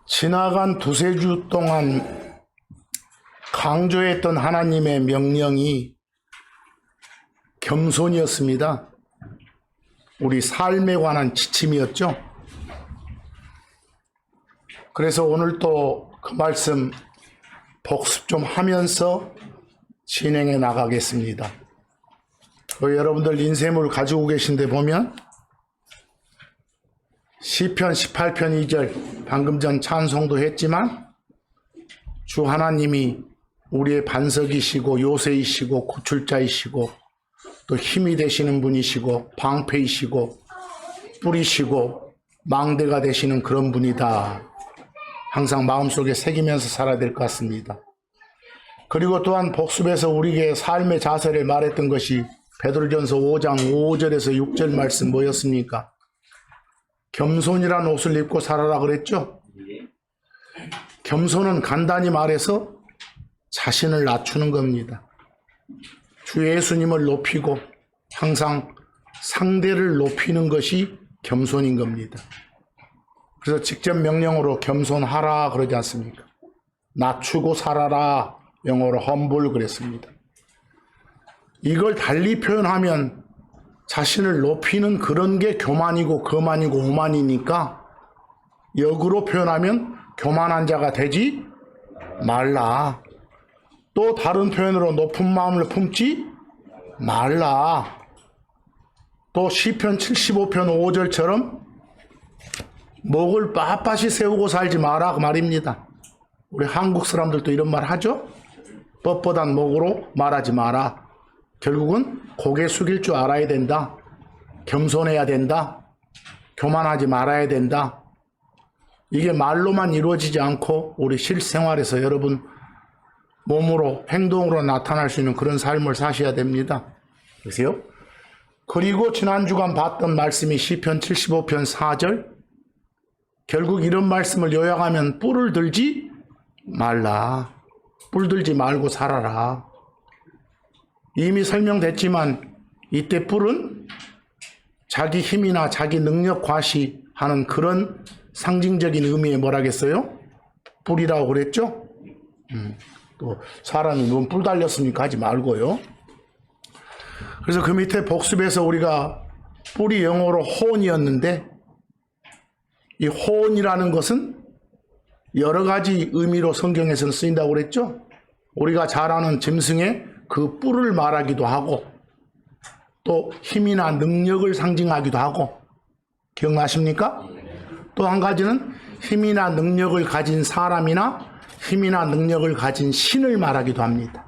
지나간 두세 주 동안 강조했던 하나님의 명령이 겸손이었습니다. 우리 삶에 관한 지침이었죠. 그래서 오늘 또 그 말씀 복습 좀 하면서 진행해 나가겠습니다. 여러분들 인쇄물 가지고 계신데 보면 시편 18편 2절 방금 전 찬송도 했지만 주 하나님이 우리의 반석이시고 요새이시고 구출자이시고 또 힘이 되시는 분이시고 방패이시고 뿌리시고 망대가 되시는 그런 분이다. 항상 마음속에 새기면서 살아야 될 것 같습니다. 그리고 또한 복습에서 우리에게 삶의 자세를 말했던 것이 베드로전서 5장 5절에서 6절 말씀 뭐였습니까? 겸손이란 옷을 입고 살아라 그랬죠? 겸손은 간단히 말해서 자신을 낮추는 겁니다. 주 예수님을 높이고 항상 상대를 높이는 것이 겸손인 겁니다. 그래서 직접 명령으로 겸손하라 그러지 않습니까? 낮추고 살아라, 영어로 humble 그랬습니다. 이걸 달리 표현하면 자신을 높이는 그런 게 교만이고 거만이고 오만이니까 역으로 표현하면 교만한 자가 되지 말라. 또 다른 표현으로 높은 마음을 품지 말라. 또 시편 75편 5절처럼 목을 빳빳이 세우고 살지 마라 그 말입니다. 우리 한국 사람들도 이런 말 하죠? 뻣뻣한 목으로 말하지 마라. 결국은 고개 숙일 줄 알아야 된다. 겸손해야 된다. 교만하지 말아야 된다. 이게 말로만 이루어지지 않고 우리 실생활에서 여러분 몸으로 행동으로 나타날 수 있는 그런 삶을 사셔야 됩니다. 그러세요? 그리고 지난 주간 봤던 말씀이 시편 75편 4절. 결국 이런 말씀을 요약하면 뿔을 들지 말라. 뿔 들지 말고 살아라. 이미 설명됐지만 이때 뿔은 자기 힘이나 자기 능력 과시하는 그런 상징적인 의미에 뭐라겠어요? 뿔이라고 그랬죠? 또 사람이 눈 뿔 달렸으니까 하지 말고요. 그래서 그 밑에 복습에서 우리가 뿔이 영어로 horn이었는데 이 horn이라는 것은 여러 가지 의미로 성경에서는 쓰인다고 그랬죠? 우리가 잘 아는 짐승의 그 뿔을 말하기도 하고 또 힘이나 능력을 상징하기도 하고 기억나십니까? 또 한 가지는 힘이나 능력을 가진 사람이나 힘이나 능력을 가진 신을 말하기도 합니다.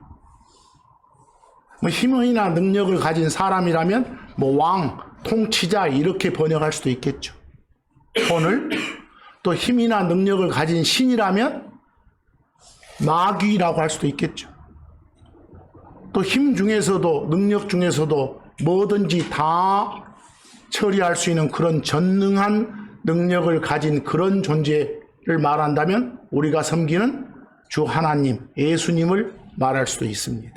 뭐 힘이나 능력을 가진 사람이라면 뭐 왕, 통치자 이렇게 번역할 수도 있겠죠. 오늘 또 힘이나 능력을 가진 신이라면 마귀라고 할 수도 있겠죠. 또 힘 중에서도 능력 중에서도 뭐든지 다 처리할 수 있는 그런 전능한 능력을 가진 그런 존재를 말한다면 우리가 섬기는 주 하나님, 예수님을 말할 수도 있습니다.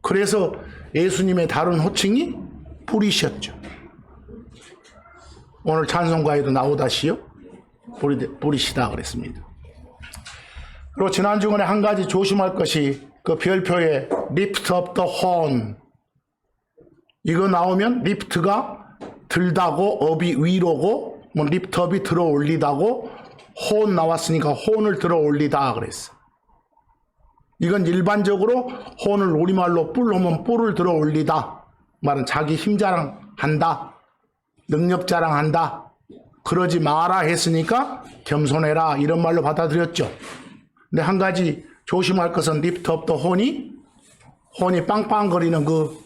그래서 예수님의 다른 호칭이 뿔이셨죠. 오늘 찬송가에도 나오다시요. 뿔이시다 그랬습니다. 그리고 지난 주간에 한 가지 조심할 것이 그 별표에 lift up the horn. 이거 나오면 lift가 들다고 up이 위로고 뭐 lift up이 들어 올리다고 horn 나왔으니까 horn을 들어 올리다 그랬어. 이건 일반적으로 horn을 우리말로 뿔 하면 뿔을 들어 올리다. 말은 자기 힘 자랑한다. 능력 자랑한다. 그러지 마라 했으니까 겸손해라 이런 말로 받아들였죠. 근데 한 가지 조심할 것은 lift up the horn이 빵빵거리는 그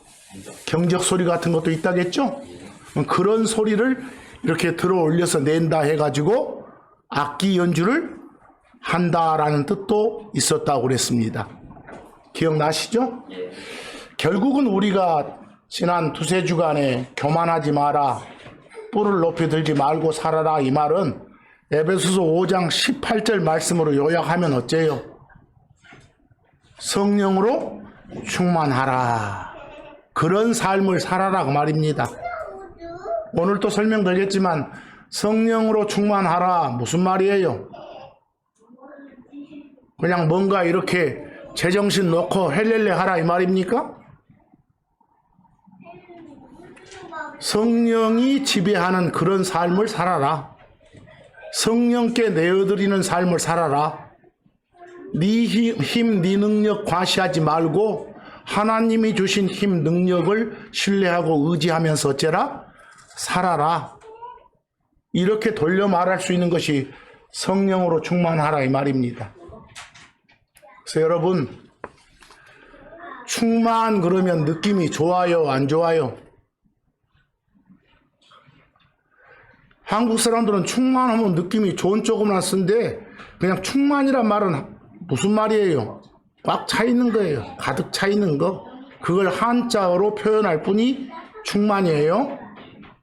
경적 소리 같은 것도 있다겠죠? 그런 소리를 이렇게 들어 올려서 낸다 해가지고 악기 연주를 한다라는 뜻도 있었다고 그랬습니다. 기억나시죠? 결국은 우리가 지난 두세 주간에 교만하지 마라, 뿔을 높이 들지 말고 살아라 이 말은 에베소서 5장 18절 말씀으로 요약하면 어째요? 성령으로 충만하라. 그런 삶을 살아라 그 말입니다. 오늘 또 설명되겠지만 성령으로 충만하라. 무슨 말이에요? 그냥 뭔가 이렇게 제정신 놓고 헬렐레 하라 이 말입니까? 성령이 지배하는 그런 삶을 살아라. 성령께 내어드리는 삶을 살아라. 네 힘, 네 능력 과시하지 말고 하나님이 주신 힘, 능력을 신뢰하고 의지하면서 어째라? 살아라. 이렇게 돌려 말할 수 있는 것이 성령으로 충만하라 이 말입니다. 그래서 여러분, 충만 그러면 느낌이 좋아요, 안 좋아요? 한국 사람들은 충만하면 느낌이 좋은 쪽으로만 쓰는데 그냥 충만이란 말은 무슨 말이에요? 꽉 차 있는 거예요. 가득 차 있는 거. 그걸 한자어로 표현할 뿐이 충만이에요.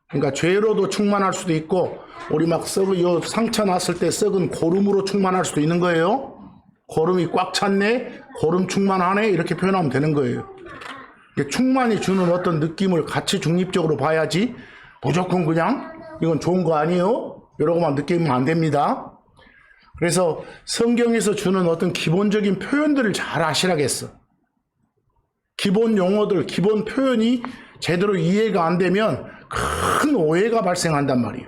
그러니까 죄로도 충만할 수도 있고 우리 막 요 상처 났을 때 썩은 고름으로 충만할 수도 있는 거예요. 고름이 꽉 찼네, 고름 충만하네 이렇게 표현하면 되는 거예요. 충만이 주는 어떤 느낌을 같이 중립적으로 봐야지 무조건 그냥 이건 좋은 거 아니에요? 이러고만 느끼면 안 됩니다. 그래서 성경에서 주는 어떤 기본적인 표현들을 잘 아시라겠어. 기본 용어들, 기본 표현이 제대로 이해가 안 되면 큰 오해가 발생한단 말이에요.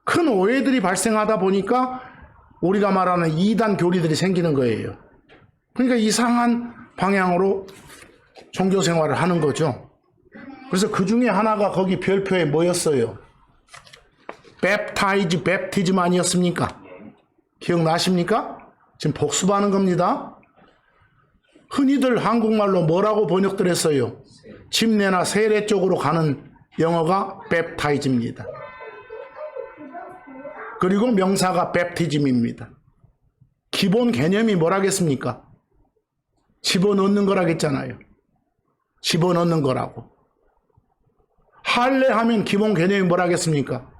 큰 오해들이 발생하다 보니까 우리가 말하는 이단 교리들이 생기는 거예요. 그러니까 이상한 방향으로 종교 생활을 하는 거죠. 그래서 그 중에 하나가 거기 별표에 뭐였어요? 뵙티즘 아니었습니까? 기억나십니까? 지금 복습하는 겁니다. 흔히들 한국말로 뭐라고 번역들 했어요? 침례나 세례 쪽으로 가는 영어가 뵙타이즈입니다. 그리고 명사가 뵙티즘입니다. 기본 개념이 뭐라겠습니까? 집어넣는 거라겠잖아요. 집어넣는 거라고. 할례하면 기본 개념이 뭐라겠습니까?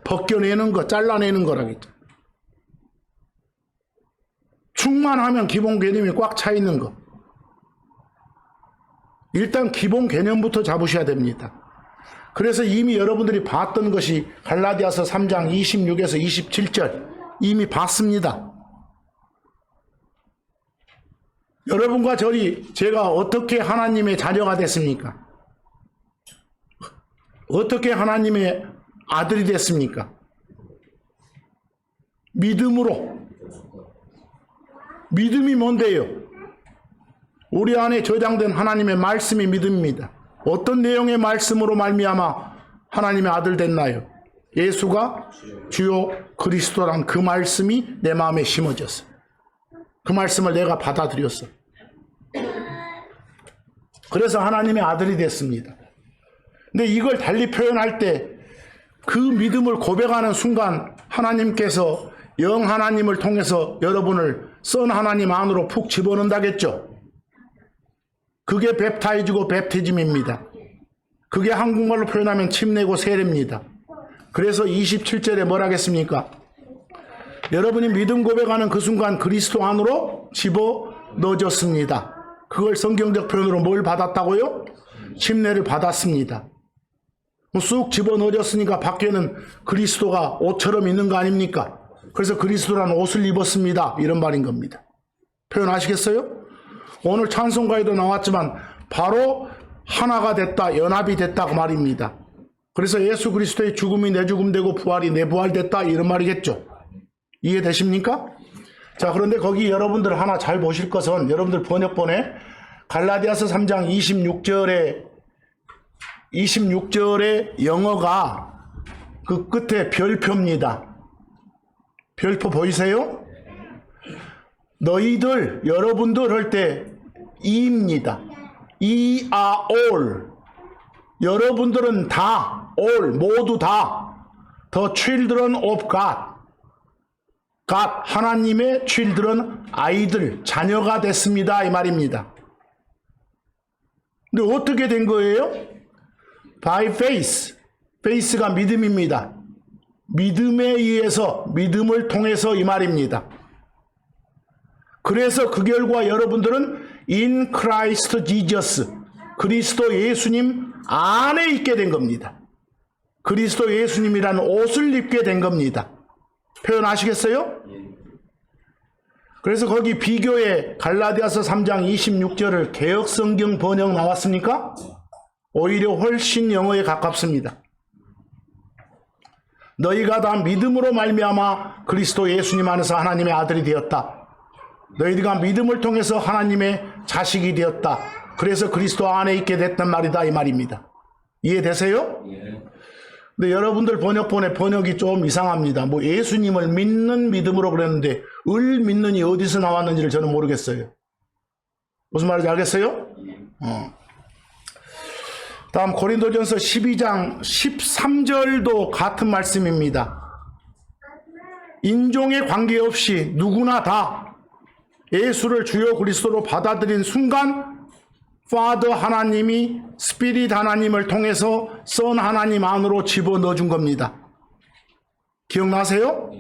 벗겨내는 거, 잘라내는 거라겠죠. 충만하면 기본 개념이 꽉 차 있는 거. 일단 기본 개념부터 잡으셔야 됩니다. 그래서 이미 여러분들이 봤던 것이 갈라디아서 3장 26에서 27절 이미 봤습니다. 여러분과 제가 어떻게 하나님의 자녀가 됐습니까? 어떻게 하나님의 아들이 됐습니까? 믿음으로. 믿음이 뭔데요? 우리 안에 저장된 하나님의 말씀이 믿음입니다. 어떤 내용의 말씀으로 말미암아 하나님의 아들 됐나요? 예수가 주요 그리스도란 그 말씀이 내 마음에 심어졌어요. 그 말씀을 내가 받아들였어. 그래서 하나님의 아들이 됐습니다. 근데 이걸 달리 표현할 때 그 믿음을 고백하는 순간 하나님께서 영 하나님을 통해서 여러분을 선 하나님 안으로 푹 집어넣는다겠죠. 그게 뵙타이즈고 뵙티즘입니다. 그게 한국말로 표현하면 침례고 세례입니다. 그래서 27절에 뭐라 하겠습니까? 여러분이 믿음 고백하는 그 순간 그리스도 안으로 집어넣어졌습니다. 그걸 성경적 표현으로 뭘 받았다고요? 침례를 받았습니다. 쑥 집어넣어졌으니까 밖에는 그리스도가 옷처럼 있는 거 아닙니까? 그래서 그리스도라는 옷을 입었습니다. 이런 말인 겁니다. 표현하시겠어요? 오늘 찬송가에도 나왔지만 바로 하나가 됐다, 연합이 됐다 그 말입니다. 그래서 예수 그리스도의 죽음이 내 죽음 되고 부활이 내 부활 됐다 이런 말이겠죠. 이해되십니까? 자, 그런데 거기 여러분들 하나 잘 보실 것은 여러분들 번역본에 갈라디아서 3장 26절의 영어가 그 끝에 별표입니다. 별표 보이세요? 너희들, 여러분들 할 때 이입니다. E are all. 여러분들은 다, all, 모두 다. The children of God. God, 하나님의 children, 아이들, 자녀가 됐습니다. 이 말입니다. 근데 어떻게 된 거예요? By faith. faith가 믿음입니다. 믿음에 의해서, 믿음을 통해서 이 말입니다. 그래서 그 결과 여러분들은 in Christ Jesus, 그리스도 예수님 안에 있게 된 겁니다. 그리스도 예수님이라는 옷을 입게 된 겁니다. 표현 아시겠어요? 그래서 거기 비교에 갈라디아서 3장 26절을 개역성경 번역 나왔습니까? 오히려 훨씬 영어에 가깝습니다. 너희가 다 믿음으로 말미암아 그리스도 예수님 안에서 하나님의 아들이 되었다. 너희가 믿음을 통해서 하나님의 자식이 되었다. 그래서 그리스도 안에 있게 됐단 말이다 이 말입니다. 이해되세요? 근데 여러분들 번역본의 번역이 좀 이상합니다. 뭐 예수님을 믿는 믿음으로 그랬는데 을 믿는이 어디서 나왔는지를 저는 모르겠어요. 무슨 말인지 알겠어요? 다음 고린도전서 12장 13절도 같은 말씀입니다. 인종에 관계없이 누구나 다 예수를 주요 그리스도로 받아들인 순간 파더 하나님이 스피릿 하나님을 통해서 선 하나님 안으로 집어넣어 준 겁니다. 기억나세요?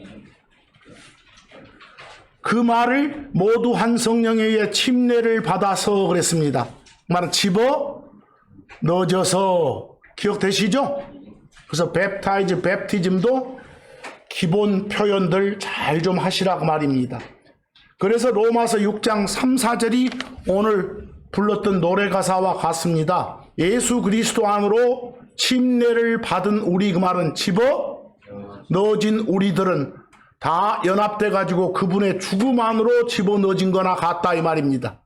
그 말을 모두 한 성령에 의해 침례를 받아서 그랬습니다. 말은 집어 넣어져서 기억되시죠? 그래서 웹타이즈, 웹티즘도 기본 표현들 잘 좀 하시라고 말입니다. 그래서 로마서 6장 3, 4절이 오늘 불렀던 노래 가사와 같습니다. 예수 그리스도 안으로 침례를 받은 우리, 그 말은 집어 넣어진 우리들은 다 연합돼 가지고 그분의 죽음 안으로 집어 넣어진 거나 같다 이 말입니다.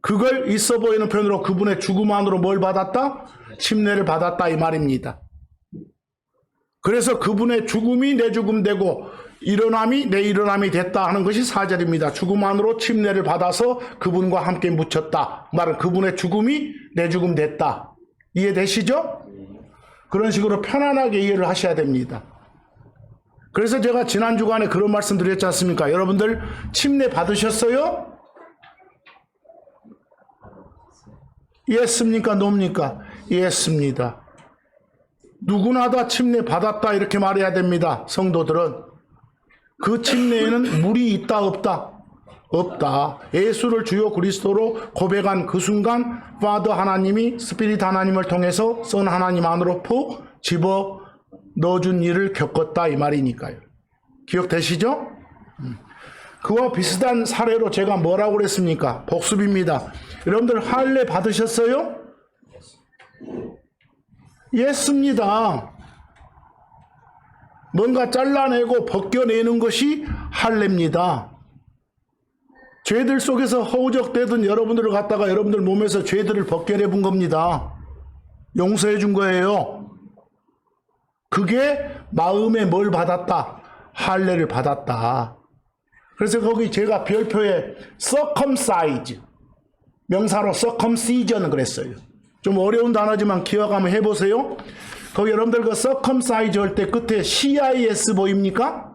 그걸 있어 보이는 표현으로 그분의 죽음 안으로 뭘 받았다? 침례를 받았다 이 말입니다. 그래서 그분의 죽음이 내 죽음 되고 일어남이 내 일어남이 됐다 하는 것이 4절입니다. 죽음 안으로 침례를 받아서 그분과 함께 묻혔다. 말은 그분의 죽음이 내 죽음 됐다. 이해되시죠? 그런 식으로 편안하게 이해를 하셔야 됩니다. 그래서 제가 지난 주간에 그런 말씀 드렸지 않습니까? 여러분들 침례 받으셨어요? 예스입니까? 노입니까? 예스입니다. 누구나 다 침례 받았다 이렇게 말해야 됩니다. 성도들은. 그 침례에는 물이 있다 없다? 없다. 예수를 주요 그리스도로 고백한 그 순간 파더 하나님이 스피릿 하나님을 통해서 선 하나님 안으로 푹 집어 넣어준 일을 겪었다 이 말이니까요. 기억되시죠? 그와 비슷한 사례로 제가 뭐라고 그랬습니까? 복습입니다. 여러분들 할례 받으셨어요? 예스입니다. 뭔가 잘라내고 벗겨내는 것이 할례입니다. 죄들 속에서 허우적대던 여러분들을 갖다가 여러분들 몸에서 죄들을 벗겨내 본 겁니다. 용서해 준 거예요. 그게 마음에 뭘 받았다? 할례를 받았다. 그래서 거기 제가 별표에 circumcise, 명사로 circumcision 그랬어요. 좀 어려운 단어지만 기억 한번 해보세요. 거기 여러분들 그 circumcise 할 때 끝에 CIS 보입니까?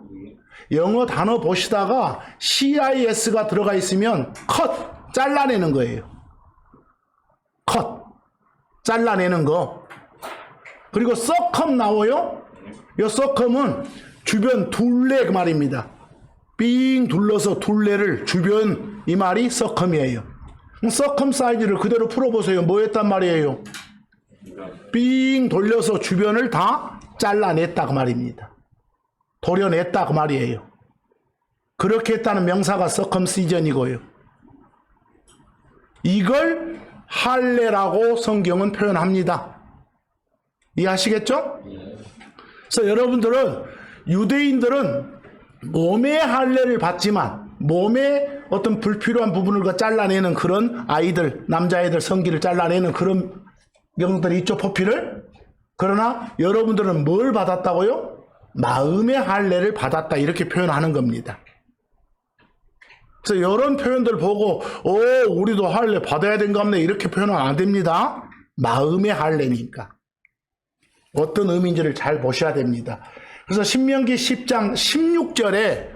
영어 단어 보시다가 CIS가 들어가 있으면 cut, 잘라내는 거예요. cut, 잘라내는 거. 그리고 circum 나와요. 이 circum은 주변 둘레 그 말입니다. 삥 둘러서 둘레를 주변, 이 말이 circum이에요. circumcise를 그대로 풀어보세요. 뭐 했단 말이에요? 삥 돌려서 주변을 다 잘라냈다 그 말입니다. 도려냈다 그 말이에요. 그렇게 했다는 명사가 circumcision이고요. 이걸 할례라고 성경은 표현합니다. 이해하시겠죠? 그래서 여러분들은, 유대인들은 몸의 할례를 받지만 몸의 어떤 불필요한 부분을 잘라내는 그런 아이들, 남자애들 성기를 잘라내는 그런 경우들이 있죠, 포피를. 그러나 여러분들은 뭘 받았다고요? 마음의 할례를 받았다 이렇게 표현하는 겁니다. 그래서 이런 표현들 보고 우리도 할례 받아야 된가보네 이렇게 표현은 안 됩니다. 마음의 할례니까. 어떤 의미인지를 잘 보셔야 됩니다. 그래서 신명기 10장 16절에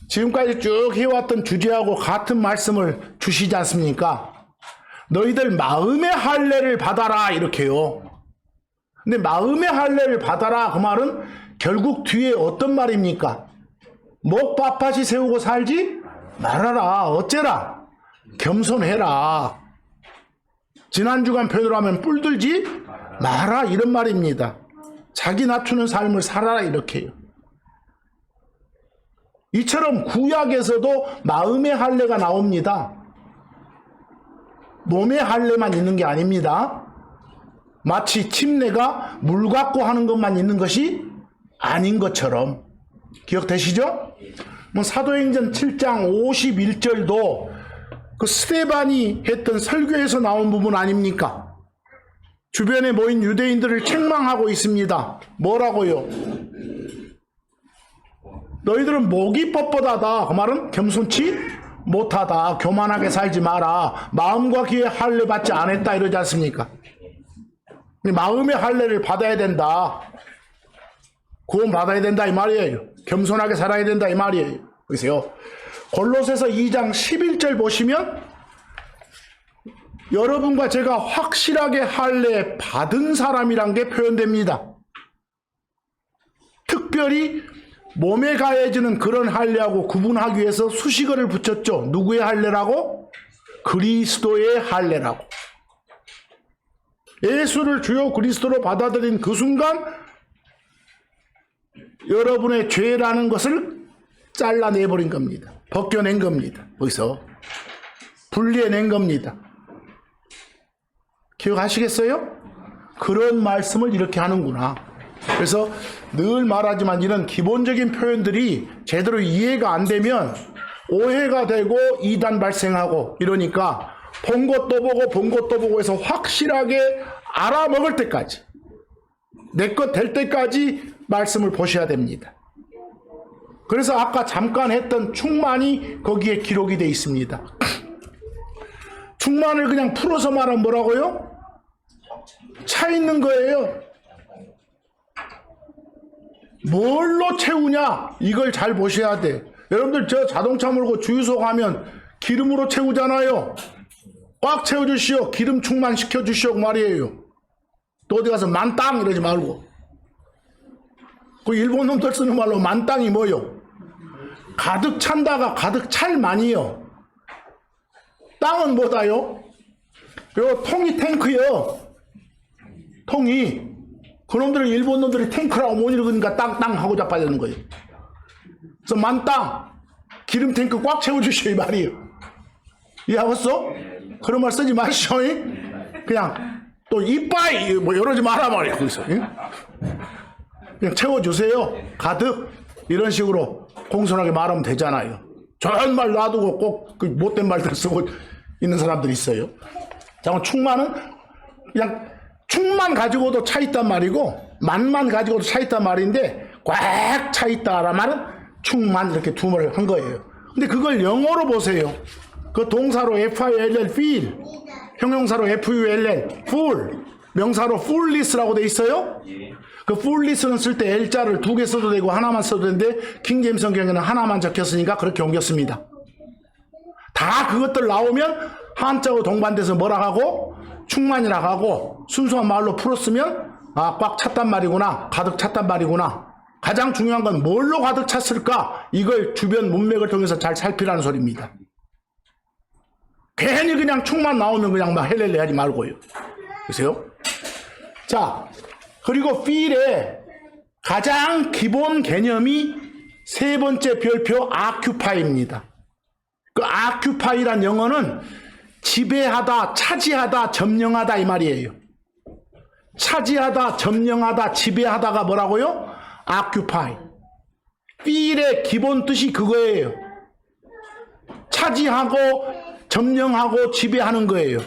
지금까지 쭉 해왔던 주제하고 같은 말씀을 주시지 않습니까? 너희들 마음의 할례를 받아라 이렇게요. 근데 마음의 할례를 받아라 그 말은 결국 뒤에 어떤 말입니까? 목 빳빳이 세우고 살지 말아라. 어째라? 겸손해라. 지난 주간 표현으로 하면 뿔들지 마라 이런 말입니다. 자기 낮추는 삶을 살아라 이렇게요. 이처럼 구약에서도 마음의 할례가 나옵니다. 몸의 할례만 있는 게 아닙니다. 마치 침례가 물 갖고 하는 것만 있는 것이 아닌 것처럼. 기억되시죠? 사도행전 7장 51절도 그 스데반이 했던 설교에서 나온 부분 아닙니까? 주변에 모인 유대인들을 책망하고 있습니다. 뭐라고요? 너희들은 목이 뻣뻣하다. 그 말은 겸손치 못하다. 교만하게 살지 마라. 마음과 귀에 할례 받지 않았다 이러지 않습니까? 마음의 할례를 받아야 된다. 구원 받아야 된다 이 말이에요. 겸손하게 살아야 된다 이 말이에요. 보세요. 골로새서 2장 11절 보시면 여러분과 제가 확실하게 할례 받은 사람이란 게 표현됩니다. 특별히 몸에 가해지는 그런 할례하고 구분하기 위해서 수식어를 붙였죠. 누구의 할례라고? 그리스도의 할례라고. 예수를 주요 그리스도로 받아들인 그 순간 여러분의 죄라는 것을 잘라내버린 겁니다. 벗겨낸 겁니다. 거기서 분리해낸 겁니다. 기억하시겠어요? 그런 말씀을 이렇게 하는구나. 그래서 늘 말하지만 이런 기본적인 표현들이 제대로 이해가 안 되면 오해가 되고 이단 발생하고 이러니까 본 것도 보고 본 것도 보고 해서 확실하게 알아먹을 때까지 내 것 될 때까지 말씀을 보셔야 됩니다. 그래서 아까 잠깐 했던 충만이 거기에 기록이 되어 있습니다. 충만을 그냥 풀어서 말하면 뭐라고요? 차 있는 거예요. 뭘로 채우냐? 이걸 잘 보셔야 돼. 여러분들 저 자동차 몰고 주유소 가면 기름으로 채우잖아요. 꽉 채워주시오. 기름 충만시켜 주시오 말이에요. 또 어디 가서 만땅 이러지 말고. 그 일본 놈들 쓰는 말로 만땅이 뭐요? 가득 찬다가 가득 찰만이요. 땅은 뭐다요? 요 통이 탱크요. 통이. 그놈들은 일본 놈들이 탱크라고 못 읽으니까 땅땅 하고 자빠지는 거예요. 그래서 만땅 기름 탱크 꽉 채워주시오 이 말이에요. 이해하겠어? 그런 말 쓰지 마시오. 그냥 또 이빠이 뭐 이러지 마라 말이에요. 거기서 그냥 채워주세요. 가득. 이런 식으로 공손하게 말하면 되잖아요. 저런 말 놔두고 꼭 그 못된 말들 쓰고 있는 사람들이 있어요. 자, 충만은 그냥 충만 가지고도 차 있단 말이고 만만 가지고도 차 있단 말인데 꽉 차 있다라는 말은 충만 이렇게 두 말을 한 거예요. 근데 그걸 영어로 보세요. 그 동사로 FILL, fill, 형용사로 FULL, full, 명사로 fullness라고 돼 있어요. 그 fullness는 쓸 때 L자를 두 개 써도 되고 하나만 써도 되는데 킹제임스 성경에는 하나만 적혔으니까 그렇게 옮겼습니다. 다 그것들 나오면 한자하고 동반돼서 뭐라 하고 충만이라 하고 순수한 말로 풀었으면 아, 꽉 찼단 말이구나. 가득 찼단 말이구나. 가장 중요한 건 뭘로 가득 찼을까? 이걸 주변 문맥을 통해서 잘 살피라는 소리입니다. 괜히 그냥 충만 나오면 그냥 막 헬렐레 하지 말고요. 보세요. 자, 그리고 feel의 가장 기본 개념이 세 번째 별표 occupy입니다. 그 occupy란 영어는 지배하다, 차지하다, 점령하다 이 말이에요. 차지하다, 점령하다, 지배하다가 뭐라고요? occupy. feel의 기본 뜻이 그거예요. 차지하고 점령하고 지배하는 거예요.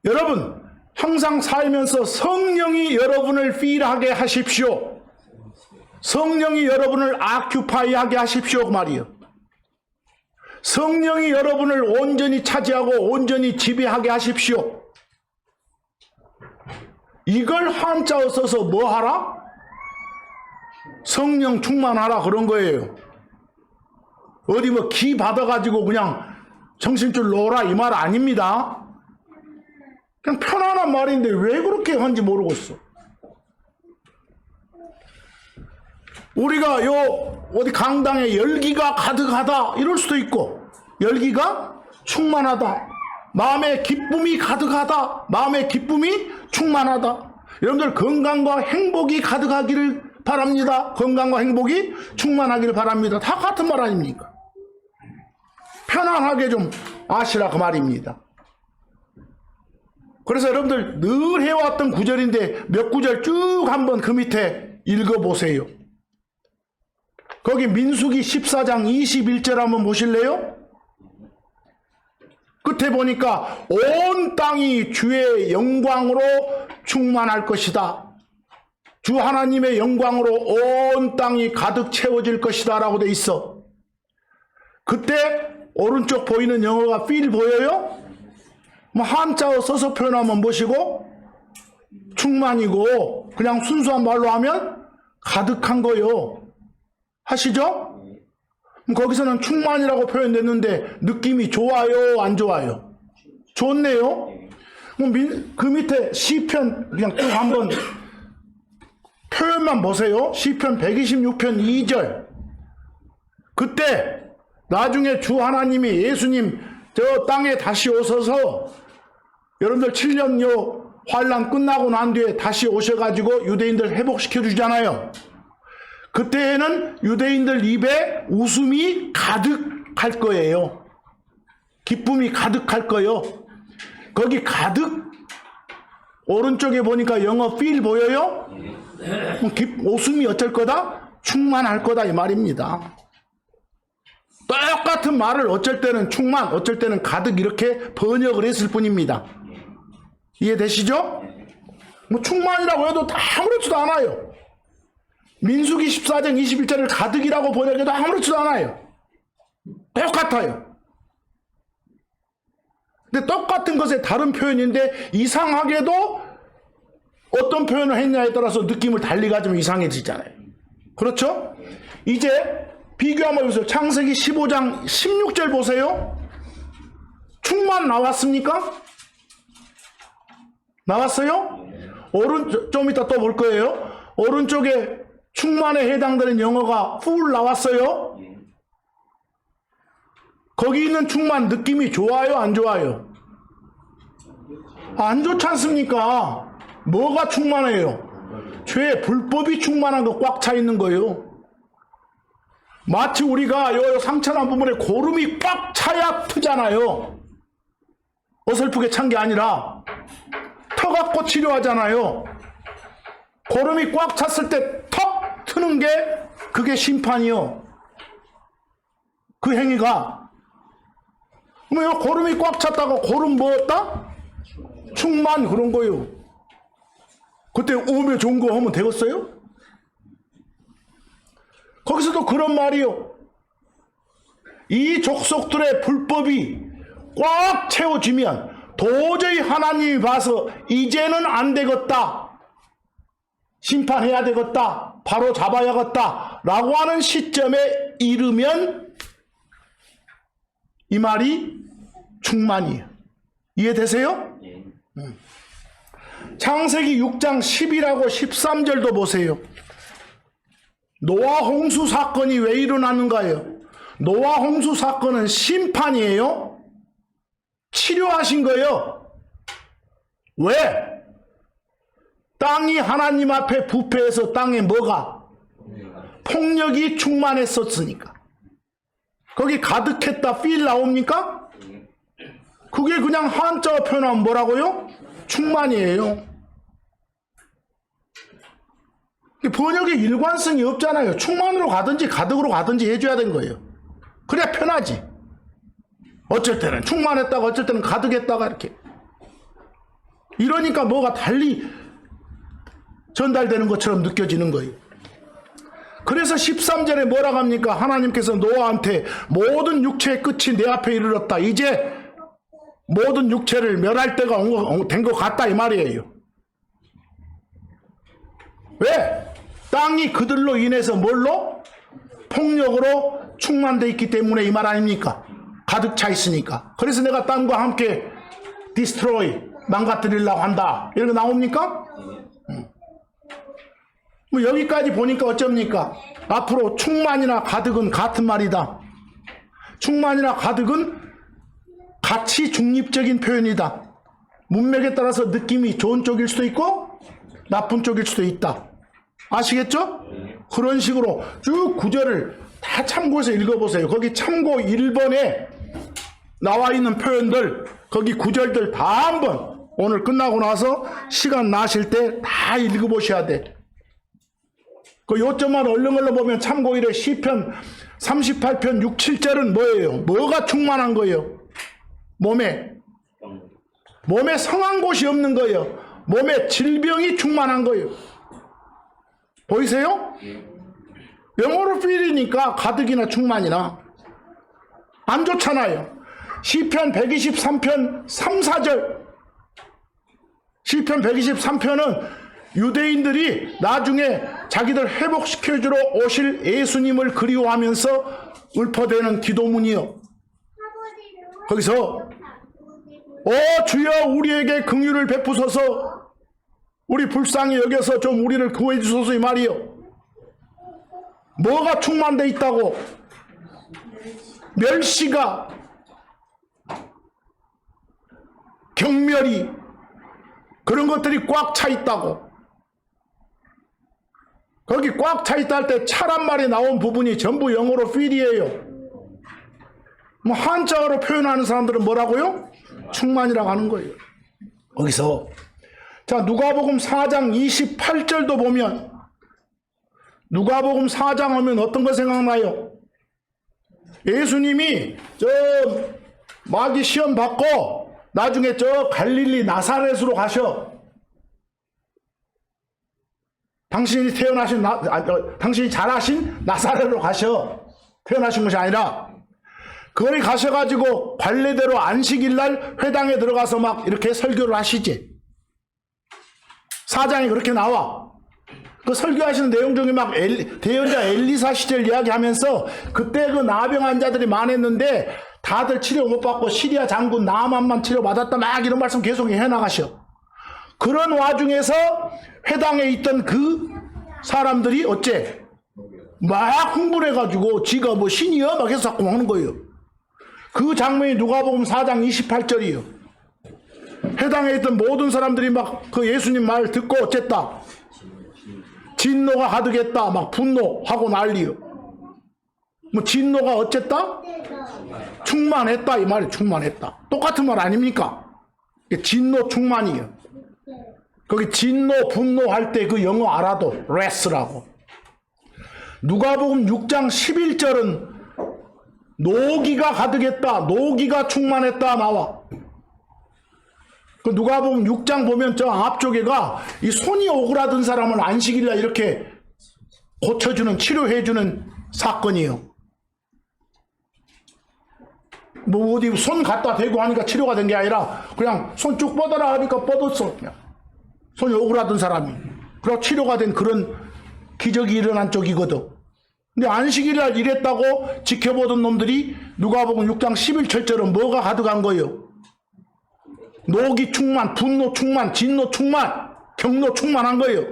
여러분 항상 살면서 성령이 여러분을 feel하게 하십시오. 성령이 여러분을 occupy하게 하십시오 그 말이에요. 성령이 여러분을 온전히 차지하고 온전히 지배하게 하십시오. 이걸 한자어 써서 뭐 하라? 성령 충만하라 그런 거예요. 어디 뭐 기 받아가지고 그냥 정신줄 놓으라 이 말 아닙니다. 그냥 편안한 말인데 왜 그렇게 한지 모르겠어. 우리가 요 어디 강당에 열기가 가득하다 이럴 수도 있고 열기가 충만하다 마음에 기쁨이 가득하다. 마음에 기쁨이 충만하다. 여러분들 건강과 행복이 가득하기를 바랍니다. 건강과 행복이 충만하기를 바랍니다. 다 같은 말 아닙니까? 편안하게 좀 아시라 그 말입니다. 그래서 여러분들 늘 해왔던 구절인데 몇 구절 쭉 한번 그 밑에 읽어보세요. 거기 민수기 14장 21절 한번 보실래요? 끝에 보니까 온 땅이 주의 영광으로 충만할 것이다. 주 하나님의 영광으로 온 땅이 가득 채워질 것이다 라고 돼 있어. 그때 오른쪽 보이는 영어가 feel 보여요? 뭐 한자어 써서 표현하면 뭐시고? 충만이고 그냥 순수한 말로 하면 가득한 거요. 하시죠? 거기서는 충만이라고 표현됐는데 느낌이 좋아요? 안 좋아요? 좋네요. 그 밑에 시편 그냥 쭉 한번 표현만 보세요. 시편 126편 2절. 그때 나중에 주 하나님이 예수님 저 땅에 다시 오셔서 여러분들 7년요 환란 끝나고 난 뒤에 다시 오셔가지고 유대인들 회복시켜 주잖아요. 그때에는 유대인들 입에 웃음이 가득할 거예요. 기쁨이 가득할 거예요. 거기 가득 오른쪽에 보니까 영어 feel 보여요? 웃음이 어쩔 거다? 충만할 거다 이 말입니다. 똑같은 말을 어쩔 때는 충만, 어쩔 때는 가득 이렇게 번역을 했을 뿐입니다. 이해되시죠? 뭐 충만이라고 해도 아무렇지도 않아요. 민수기 14장 21절을 가득이라고 번역해도 아무렇지도 않아요. 똑같아요. 근데 똑같은 것의 다른 표현인데 이상하게도 어떤 표현을 했냐에 따라서 느낌을 달리 가지면 이상해지잖아요. 그렇죠? 이제 비교 한번 해보세요. 창세기 15장 16절 보세요. 충만 나왔습니까? 나왔어요? 좀 이따 또 볼 거예요. 오른쪽에 충만에 해당되는 영어가 full 나왔어요? 거기 있는 충만 느낌이 좋아요? 안 좋아요? 안 좋지 않습니까? 뭐가 충만해요? 죄의 불법이 충만한 거 꽉 차 있는 거예요. 마치 우리가 요 상처난 부분에 고름이 꽉 차야 트잖아요. 어설프게 찬 게 아니라 터 갖고 치료하잖아요. 고름이 꽉 찼을 때 턱 트는 게 그게 심판이요. 그 행위가. 그러면 고름이 꽉 찼다가 고름 뭐였다? 충만 그런 거예요. 그때 오면 좋은 거 하면 되겠어요? 거기서도 그런 말이요. 이 족속들의 불법이 꽉 채워지면 도저히 하나님이 봐서 이제는 안 되겠다. 심판해야 되겠다. 바로 잡아야겠다. 라고 하는 시점에 이르면 이 말이 충만이에요. 이해되세요? 창세기 6장 10이라고 13절도 보세요. 노아 홍수 사건이 왜 일어나는가요? 노아 홍수 사건은 심판이에요? 치료하신 거예요? 왜? 땅이 하나님 앞에 부패해서 땅에 뭐가? 폭력이 충만했었으니까. 거기 가득했다 필 나옵니까? 그게 그냥 한자어 표현하면 뭐라고요? 충만이에요. 번역에 일관성이 없잖아요. 충만으로 가든지 가득으로 가든지 해줘야 되는 거예요. 그래야 편하지. 어쩔 때는 충만했다가 어쩔 때는 가득했다가 이렇게. 이러니까 뭐가 달리 전달되는 것처럼 느껴지는 거예요. 그래서 13절에 뭐라고 합니까? 하나님께서 노아한테 모든 육체의 끝이 내 앞에 이르렀다. 이제 모든 육체를 멸할 때가 된 것 같다 이 말이에요. 왜? 땅이 그들로 인해서 뭘로? 폭력으로 충만되어 있기 때문에 이 말 아닙니까? 가득 차 있으니까. 그래서 내가 땅과 함께 destroy, 망가뜨리려고 한다. 이런 거 나옵니까? 뭐 여기까지 보니까 어쩝니까? 앞으로 충만이나 가득은 같은 말이다. 충만이나 가득은 가치 중립적인 표현이다. 문맥에 따라서 느낌이 좋은 쪽일 수도 있고 나쁜 쪽일 수도 있다. 아시겠죠? 그런 식으로 쭉 구절을 다 참고해서 읽어보세요. 거기 참고 1번에 나와 있는 표현들, 거기 구절들 다 한번 오늘 끝나고 나서 시간 나실 때 다 읽어보셔야 돼. 그 요점만 얼른얼른 보면 참고 1회 시편 38편 6, 7절은 뭐예요? 뭐가 충만한 거예요? 몸에 성한 곳이 없는 거예요. 몸에 질병이 충만한 거예요. 보이세요? 영어로 feel이니까 가득이나 충만이나 안 좋잖아요. 시편 123편 3, 4절. 시편 123편은 유대인들이 나중에 자기들 회복시켜주러 오실 예수님을 그리워하면서 읊어대는 기도문이요. 거기서 주여 우리에게 긍휼을 베푸소서, 우리 불쌍히 여겨서 좀 우리를 구해 주소서 이 말이요. 뭐가 충만돼 있다고? 멸시가, 경멸이, 그런 것들이 꽉 차 있다고. 거기 꽉 차 있다 할 때 차란 말이 나온 부분이 전부 영어로 feel이에요. 뭐 한자어로 표현하는 사람들은 뭐라고요? 충만이라고 하는 거예요. 거기서 자, 누가복음 4장 28절도 보면, 누가복음 4장 하면 어떤 거 생각나요? 예수님이 저 마귀 시험 받고 나중에 저 갈릴리 나사렛으로 가셔. 당신이 당신이 잘하신 나사렛으로 가셔. 태어나신 것이 아니라 거기 가셔가지고 관례대로 안식일날 회당에 들어가서 막 이렇게 설교를 하시지. 사장이 그렇게 나와. 그 설교하시는 내용 중에 막 대언자 엘리사 시절 이야기하면서 그때 그 나병 환자들이 많았는데 다들 치료 못 받고 시리아 장군 나만만 치료받았다 막 이런 말씀 계속 해나가셔. 그런 와중에서 회당에 있던 그 사람들이 어째 막 흥분해가지고 지가 뭐 신이야? 막 해서 자꾸 하는 거예요. 그 장면이 누가복음 4장 28절이에요. 회당에 있던 모든 사람들이 막 그 예수님 말 듣고 어쨌다? 진노가 가득했다. 막 분노하고 난리요. 뭐 진노가 어쨌다? 충만했다 이 말이. 충만했다. 똑같은 말 아닙니까? 진노 충만이에요. 거기 진노 분노할 때 그 영어 알아도 wrath라고. 누가복음 6장 11절은 노기가 가득했다. 노기가 충만했다 나와. 그 누가복음 6장 보면 저 앞쪽에가 이 손이 오그라든 사람을 안식일날 이렇게 고쳐주는, 치료해주는 사건이에요. 뭐 어디 손 갖다 대고 하니까 치료가 된 게 아니라 그냥 손 쭉 뻗어라 하니까 뻗었어. 그냥 손이 오그라든 사람이. 그리고 치료가 된 그런 기적이 일어난 쪽이거든. 근데 안식일날 이랬다고 지켜보던 놈들이 누가복음 6장 11절처럼 뭐가 가득한 거예요? 노기 충만, 분노 충만, 진노 충만, 경노 충만한 거예요.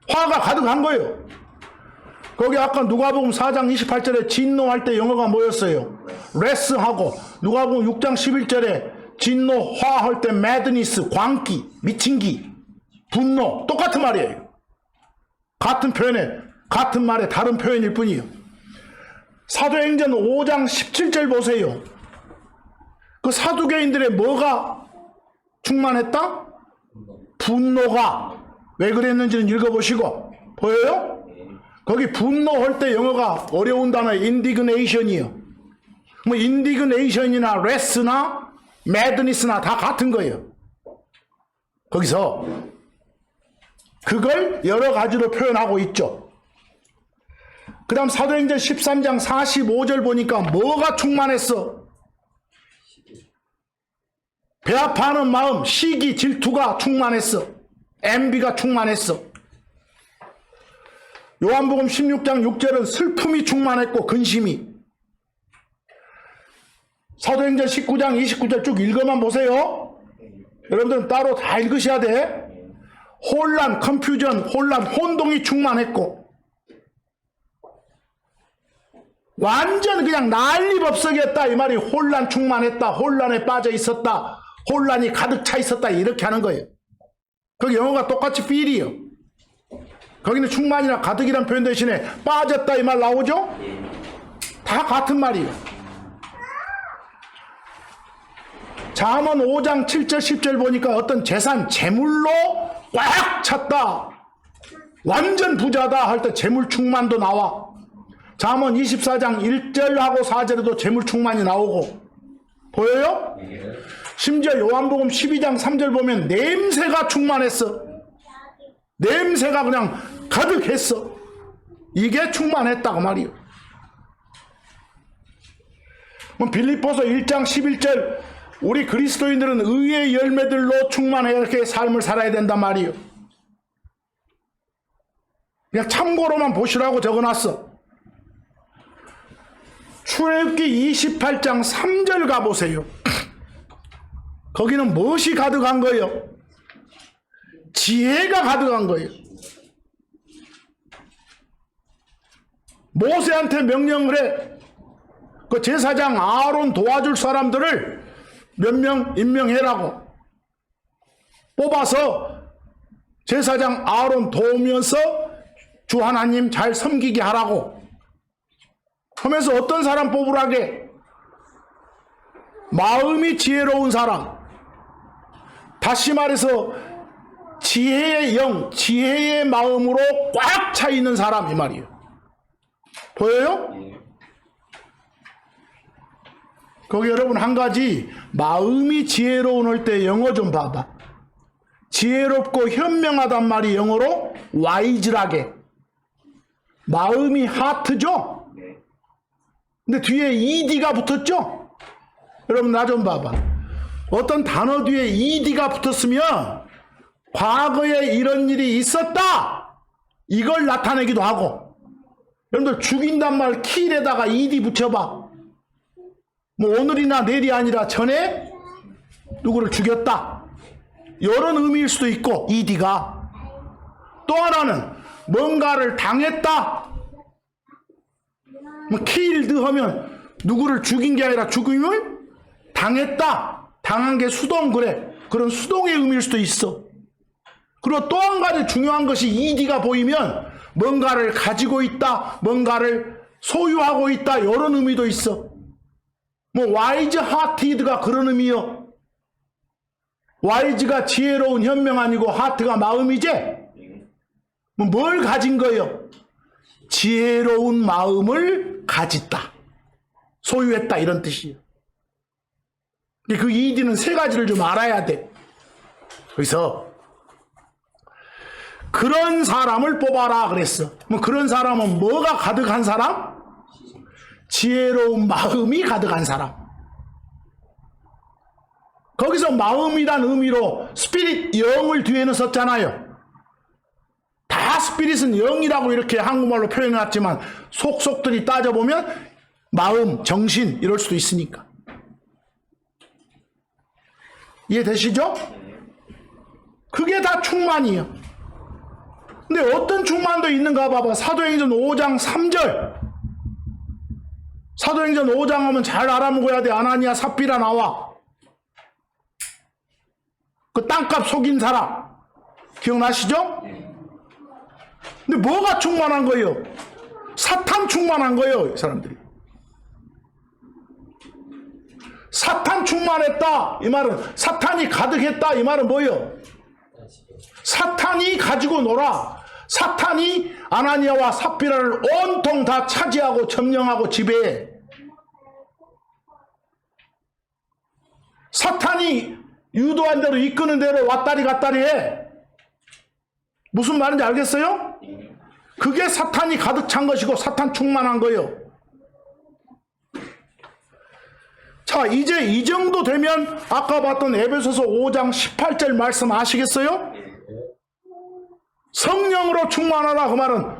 화가 가득한 거예요. 거기 아까 누가복음 4장 28절에 진노할 때 영어가 뭐였어요? 레스하고 누가복음 6장 11절에 진노, 화할 때 madness, 광기, 미친기, 분노 똑같은 말이에요. 같은 표현에, 같은 말에 다른 표현일 뿐이에요. 사도행전 5장 17절 보세요. 그 사두개인들의 뭐가 충만했다? 분노가. 왜 그랬는지는 읽어보시고. 보여요? 거기 분노할 때 영어가 어려운 단어 indignation이에요. 뭐 indignation이나 wrath나 madness나 다 같은 거예요. 거기서 그걸 여러 가지로 표현하고 있죠. 그 다음 사도행전 13장 45절 보니까 뭐가 충만했어? 배아파하는 마음, 시기, 질투가 충만했어. envy가 충만했어. 요한복음 16장 6절은 슬픔이 충만했고 근심이. 사도행전 19장 29절 쭉 읽어만 보세요. 여러분들은 따로 다 읽으셔야 돼. 혼란, 컨퓨전, 혼란, 혼동이 충만했고 완전 그냥 난리법석이었다 이 말이. 혼란 충만했다, 혼란에 빠져 있었다, 혼란이 가득 차 있었다, 이렇게 하는 거예요. 거기 영어가 똑같이 feel이요. 거기는 충만이나 가득이란 표현 대신에 빠졌다 이 말 나오죠? 다 같은 말이에요. 잠언 5장 7절 10절 보니까 어떤 재산, 재물로 꽉 찼다, 완전 부자다 할 때 재물 충만도 나와. 잠언 24장 1절하고 4절에도 재물 충만이 나오고. 보여요? 심지어 요한복음 12장 3절 보면 냄새가 충만했어. 냄새가 그냥 가득했어. 이게 충만했다고 말이요. 빌립보서 1장 11절 우리 그리스도인들은 의의 열매들로 충만해 이렇게 삶을 살아야 된단 말이요. 그냥 참고로만 보시라고 적어놨어. 출애굽기 28장 3절 가보세요. 거기는 무엇이 가득한 거예요? 지혜가 가득한 거예요. 모세한테 명령을 해. 그 제사장 아론 도와줄 사람들을 몇 명 임명해라고 뽑아서 제사장 아론 도우면서 주 하나님 잘 섬기게 하라고 하면서 어떤 사람 뽑으라게? 마음이 지혜로운 사람, 다시 말해서 지혜의 영, 지혜의 마음으로 꽉 차 있는 사람 이 말이에요. 보여요? 거기 여러분 한 가지, 마음이 지혜로운 때 영어 좀 봐봐. 지혜롭고 현명하단 말이 영어로 wise라게. 마음이 하트죠? 근데 뒤에 ed가 붙었죠? 여러분 나 좀 봐봐. 어떤 단어 뒤에 ed가 붙었으면 과거에 이런 일이 있었다, 이걸 나타내기도 하고. 여러분들 죽인단 말 킬에다가 ed 붙여봐. 뭐 오늘이나 내일이 아니라 전에 누구를 죽였다, 이런 의미일 수도 있고 ed가. 또 하나는 뭔가를 당했다, 뭐 killed 하면 누구를 죽인 게 아니라 죽임을 당했다, 당한 게 수동, 그래, 그런 수동의 의미일 수도 있어. 그리고 또 한 가지 중요한 것이 ed가 보이면 뭔가를 가지고 있다, 뭔가를 소유하고 있다, 이런 의미도 있어. 뭐 wise hearted가 그런 의미요. wise가 지혜로운 현명 아니고 heart가 마음이지. 뭘 가진 거예요? 지혜로운 마음을 가졌다, 소유했다, 이런 뜻이에요. 그 ed는 세 가지를 좀 알아야 돼. 그래서 그런 사람을 뽑아라 그랬어. 뭐 그런 사람은 뭐가 가득한 사람? 지혜로운 마음이 가득한 사람. 거기서 마음이란 의미로 스피릿, 영을 뒤에는 썼잖아요. 다 스피릿은 영이라고 이렇게 한국말로 표현해놨지만 속속들이 따져보면 마음, 정신 이럴 수도 있으니까. 이해되시죠? 그게 다 충만이에요. 근데 어떤 충만도 있는가 봐봐. 사도행전 5장 3절. 사도행전 5장 하면 잘 알아먹어야 돼. 아나니아 삽비라 나와. 그 땅값 속인 사람 기억나시죠? 근데 뭐가 충만한 거예요? 사탄 충만한 거예요, 이 사람들이. 사탄 충만했다 이 말은, 사탄이 가득했다 이 말은 뭐예요? 사탄이 가지고 놀아. 사탄이 아나니아와 삽비라를 온통 다 차지하고 점령하고 지배해. 사탄이 유도한 대로 이끄는 대로 왔다리 갔다리 해. 무슨 말인지 알겠어요? 그게 사탄이 가득 찬 것이고 사탄 충만한 거예요. 자, 이제 이 정도 되면 아까 봤던 에베소서 5장 18절 말씀 아시겠어요? 성령으로 충만하라 그 말은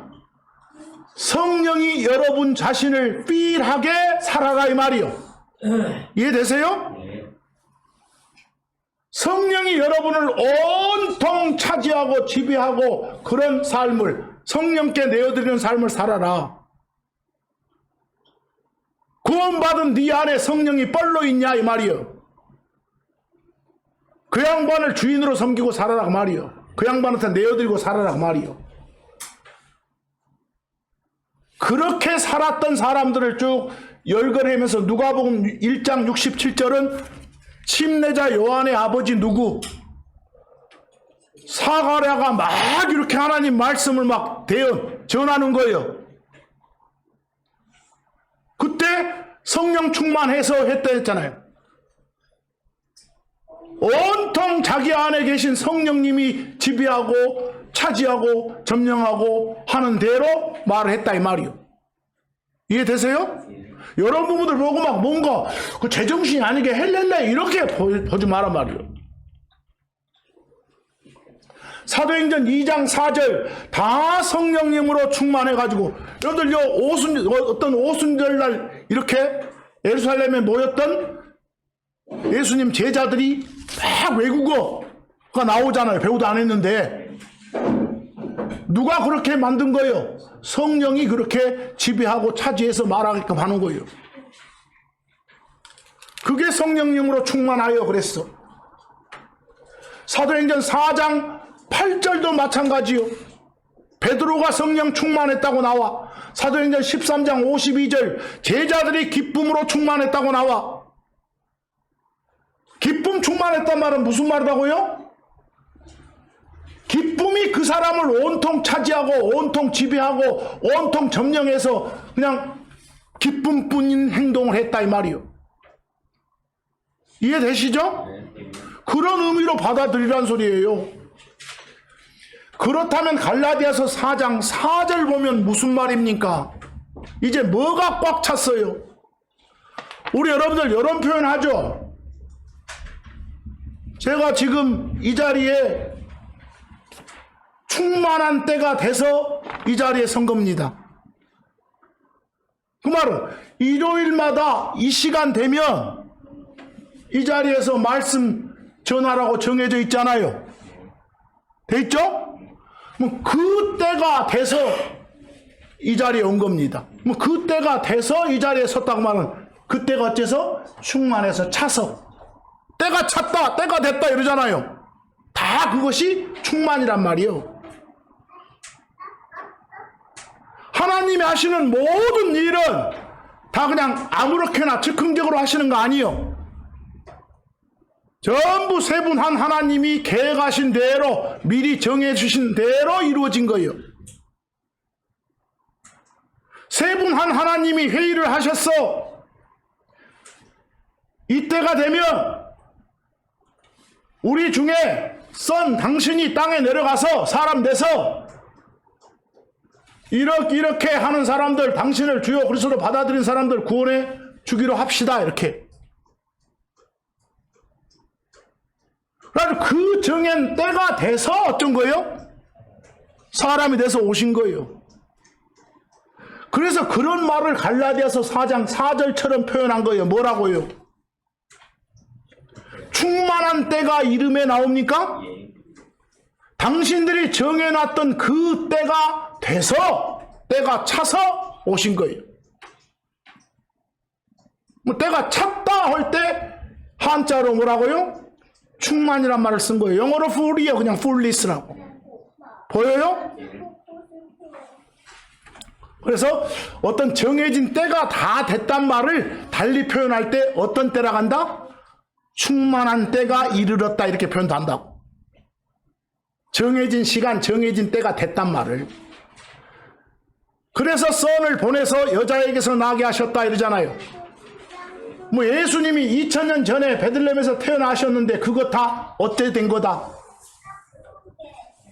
성령이 여러분 자신을 필하게 살아라 이 말이요. 이해되세요? 성령이 여러분을 온통 차지하고 지배하고 그런 삶을, 성령께 내어드리는 삶을 살아라. 구원받은 네 안에 성령이 뻘로 있냐 이 말이요. 그 양반을 주인으로 섬기고 살아라 그 말이요. 그 양반한테 내어드리고 살아라 그 말이요. 그렇게 살았던 사람들을 쭉 열거하면서 누가복음 1장 67절은 침례자 요한의 아버지 누구? 사가랴가 막 이렇게 하나님 말씀을 막 전하는 거예요. 그때 성령 충만해서 했다 했잖아요. 온통 자기 안에 계신 성령님이 지배하고 차지하고 점령하고 하는 대로 말을 했다 이 말이요. 이해되세요? 여러분 부분들 보고 막 뭔가 그 제정신이 아니게 헬렐레 이렇게 보지 마란 말이요. 사도행전 2장 4절 다 성령님으로 충만해가지고 여러분들 어떤 오순절날 이렇게 예루살렘에 모였던 예수님 제자들이 막 외국어가 나오잖아요. 배우도 안 했는데 누가 그렇게 만든 거예요? 성령이 그렇게 지배하고 차지해서 말하게끔 하는 거예요. 그게 성령님으로 충만하여 그랬어. 사도행전 4장 8절도 마찬가지요. 베드로가 성령 충만했다고 나와. 사도행전 13장 52절 제자들이 기쁨으로 충만했다고 나와. 기쁨 충만했단 말은 무슨 말이라고요? 기쁨이 그 사람을 온통 차지하고 온통 지배하고 온통 점령해서 그냥 기쁨뿐인 행동을 했다 이 말이요. 이해되시죠? 그런 의미로 받아들이란 소리예요. 그렇다면 갈라디아서 4장 4절 보면 무슨 말입니까? 이제 뭐가 꽉 찼어요? 우리 여러분들 이런 표현 하죠? 제가 지금 이 자리에 충만한 때가 돼서 이 자리에 선 겁니다. 그 말은 일요일마다 이 시간 되면 이 자리에서 말씀 전하라고 정해져 있잖아요. 돼 있죠? 뭐 그 때가 돼서 이 자리에 온 겁니다. 뭐 그 때가 돼서 이 자리에 섰다고 말은 그때가 어째서 충만해서 차서 때가 찼다, 때가 됐다 이러잖아요. 다 그것이 충만이란 말이에요. 하나님이 하시는 모든 일은 다 그냥 아무렇게나 즉흥적으로 하시는 거 아니에요. 전부 세분한 하나님이 계획하신 대로 미리 정해주신 대로 이루어진 거예요. 세분한 하나님이 회의를 하셨어. 이때가 되면 우리 중에 당신이 땅에 내려가서 사람 돼서 이렇게 하는 사람들, 당신을 주여 그리스도로 받아들인 사람들 구원해 주기로 합시다. 이렇게. 그래서 그 정한 때가 돼서 어떤 거예요? 사람이 돼서 오신 거예요. 그래서 그런 말을 갈라디아서 4장 4절처럼 표현한 거예요. 뭐라고요? 충만한 때가 이름에 나옵니까? 당신들이 정해놨던 그 때가 돼서 때가 차서 오신 거예요. 뭐 때가 찼다 할 때 한자로 뭐라고요? 충만이란 말을 쓴 거예요. 영어로 full이요. 그냥 fullness라고. 보여요? 그래서 어떤 정해진 때가 다 됐단 말을 달리 표현할 때 어떤 때라 간다? 충만한 때가 이르렀다 이렇게 표현도 한다고. 정해진 시간, 정해진 때가 됐단 말을. 그래서 선을 보내서 여자에게서 나게 하셨다 이러잖아요. 뭐 예수님이 2000년 전에 베들레헴에서 태어나셨는데 그거 다 어때 된 거다?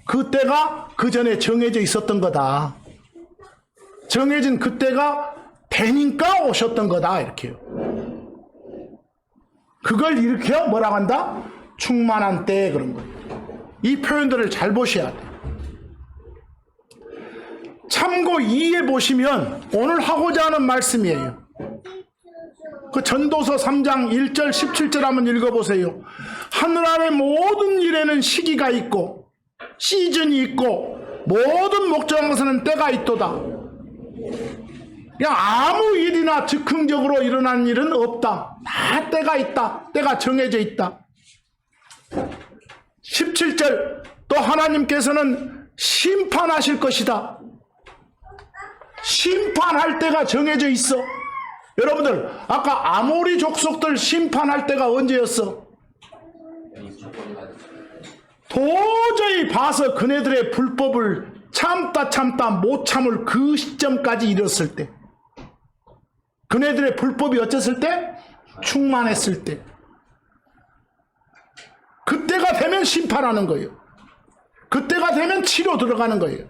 그때가 그 전에 정해져 있었던 거다. 정해진 그때가 되니까 오셨던 거다 이렇게요. 그걸 일으켜 뭐라고 한다? 충만한 때 그런 거예요. 이 표현들을 잘 보셔야 돼요. 참고 2에 보시면 오늘 하고자 하는 말씀이에요. 그 전도서 3장 1절 17절 한번 읽어보세요. 하늘 아래 모든 일에는 시기가 있고 시즌이 있고 모든 목적한 것에는 때가 있도다. 그냥 아무 일이나 즉흥적으로 일어난 일은 없다. 다 때가 있다. 때가 정해져 있다. 17절 또 하나님께서는 심판하실 것이다. 심판할 때가 정해져 있어. 여러분들 아까 아모리 족속들 심판할 때가 언제였어? 도저히 봐서 그네들의 불법을 참다 못 참을 그 시점까지 이뤘을 때, 그네들의 불법이 어쨌을 때? 충만했을 때, 그때가 되면 심판하는 거예요. 그때가 되면 치료 들어가는 거예요.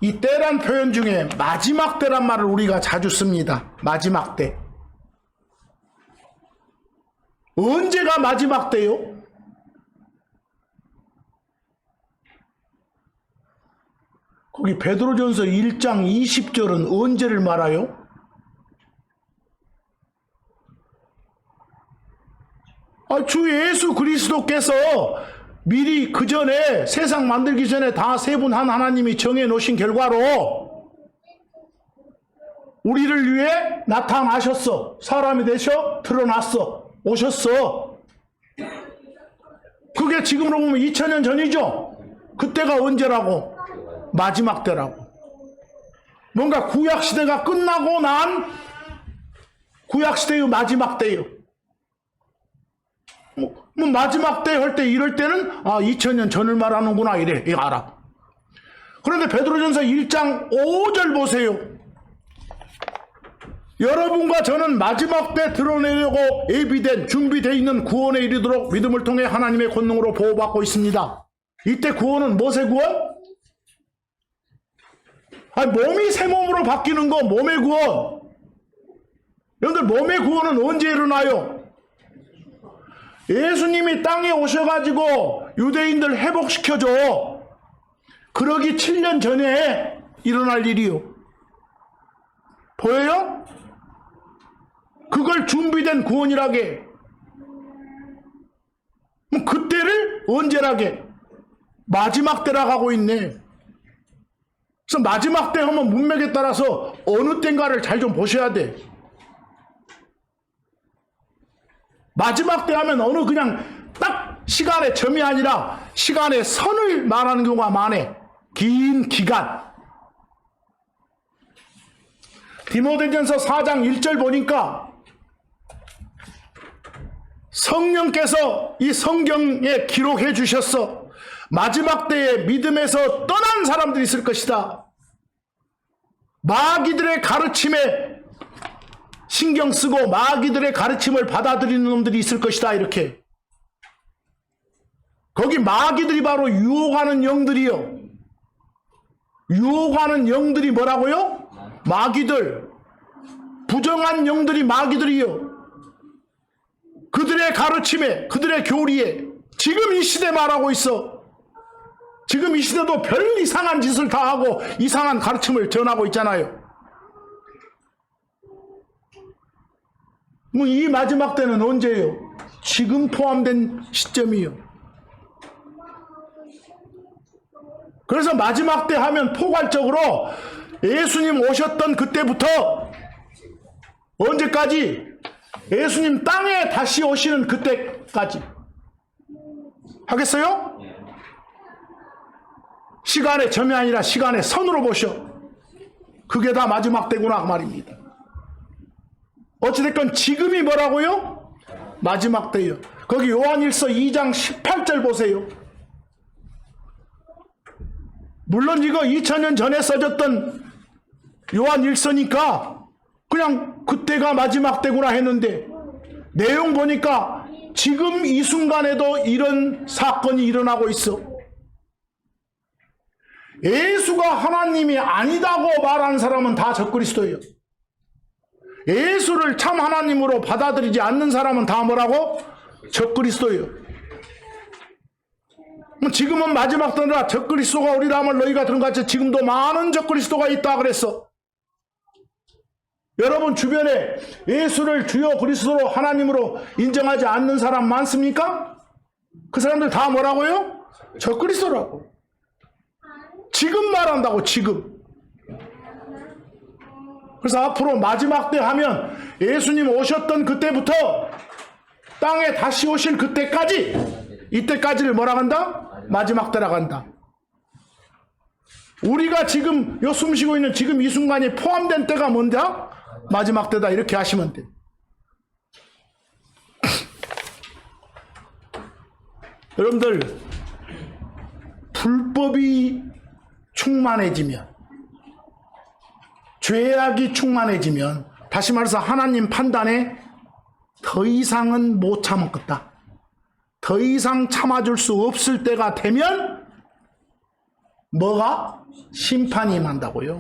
이 때란 표현 중에 마지막 때란 말을 우리가 자주 씁니다. 마지막 때. 언제가 마지막 때요? 거기 베드로전서 1장 20절은 언제를 말하요? 주 예수 그리스도께서 미리 그 전에 세상 만들기 전에 다 세 분 한 하나님이 정해 놓으신 결과로 우리를 위해 나타나셨어. 사람이 되셔 드러났어. 오셨어. 그게 지금으로 보면 2000년 전이죠. 그때가 언제라고? 마지막 때라고. 뭔가 구약시대가 끝나고 난 구약시대의 마지막 때요. 뭐 마지막 때 할 때 이럴 때는 2000년 전을 말하는구나 이래. 이거 알아. 그런데 베드로전서 1장 5절 보세요. 여러분과 저는 마지막 때 드러내려고 예비된 준비되어 있는 구원에 이르도록 믿음을 통해 하나님의 권능으로 보호받고 있습니다. 이때 구원은 무엇의 구원? 몸이 새 몸으로 바뀌는 거 몸의 구원. 여러분들 몸의 구원은 언제 일어나요? 예수님이 땅에 오셔가지고 유대인들 회복시켜줘. 그러기 7년 전에 일어날 일이요. 보여요? 그걸 준비된 구원이라게. 그때를 언제라게? 마지막 때라 하고 있네. 그래서 마지막 때 하면 문맥에 따라서 어느 때인가를 잘 좀 보셔야 돼. 마지막 때 하면 어느 그냥 딱 시간의 점이 아니라 시간의 선을 말하는 경우가 많아. 긴 기간. 디모데전서 4장 1절 보니까 성령께서 이 성경에 기록해 주셨어. 마지막 때에 믿음에서 떠난 사람들이 있을 것이다. 마귀들의 가르침에 신경 쓰고 마귀들의 가르침을 받아들이는 놈들이 있을 것이다. 이렇게. 거기 마귀들이 바로 유혹하는 영들이요. 유혹하는 영들이 뭐라고요? 마귀들. 부정한 영들이 마귀들이요. 그들의 가르침에, 그들의 교리에 지금 이 시대 말하고 있어. 지금 이 시대도 별 이상한 짓을 다 하고 이상한 가르침을 전하고 있잖아요. 이 마지막 때는 언제예요? 지금 포함된 시점이요. 그래서 마지막 때 하면 포괄적으로 예수님 오셨던 그때부터 언제까지? 예수님 땅에 다시 오시는 그때까지. 하겠어요? 시간의 점이 아니라 시간의 선으로 보셔. 그게 다 마지막 때구나 그 말입니다. 어찌됐건 지금이 뭐라고요? 마지막 때요. 거기 요한일서 2장 18절 보세요. 물론 이거 2000년 전에 써졌던 요한일서니까 그냥 그때가 마지막 때구나 했는데 내용 보니까 지금 이 순간에도 이런 사건이 일어나고 있어. 예수가 하나님이 아니다고 말한 사람은 다 적그리스도예요. 예수를 참 하나님으로 받아들이지 않는 사람은 다 뭐라고? 적그리스도예요. 지금은 마지막 때라 적그리스도가 우리라 함을 너희가 들은 것 같이 지금도 많은 적그리스도가 있다 그랬어. 여러분 주변에 예수를 주요 그리스도로 하나님으로 인정하지 않는 사람 많습니까? 그 사람들 다 뭐라고요? 적그리스도라고. 지금 말한다고, 지금. 그래서 앞으로 마지막 때 하면 예수님 오셨던 그때부터 땅에 다시 오실 그때까지, 이때까지를 뭐라 한다? 마지막 때라 한다. 우리가 지금 요 숨쉬고 있는 지금 이 순간이 포함된 때가 뭔다? 마지막 때다. 이렇게 하시면 돼. 여러분들, 불법이 충만해지면, 죄악이 충만해지면, 다시 말해서 하나님 판단에 더 이상은 못 참았겠다. 더 이상 참아줄 수 없을 때가 되면 뭐가? 심판이 임한다고요.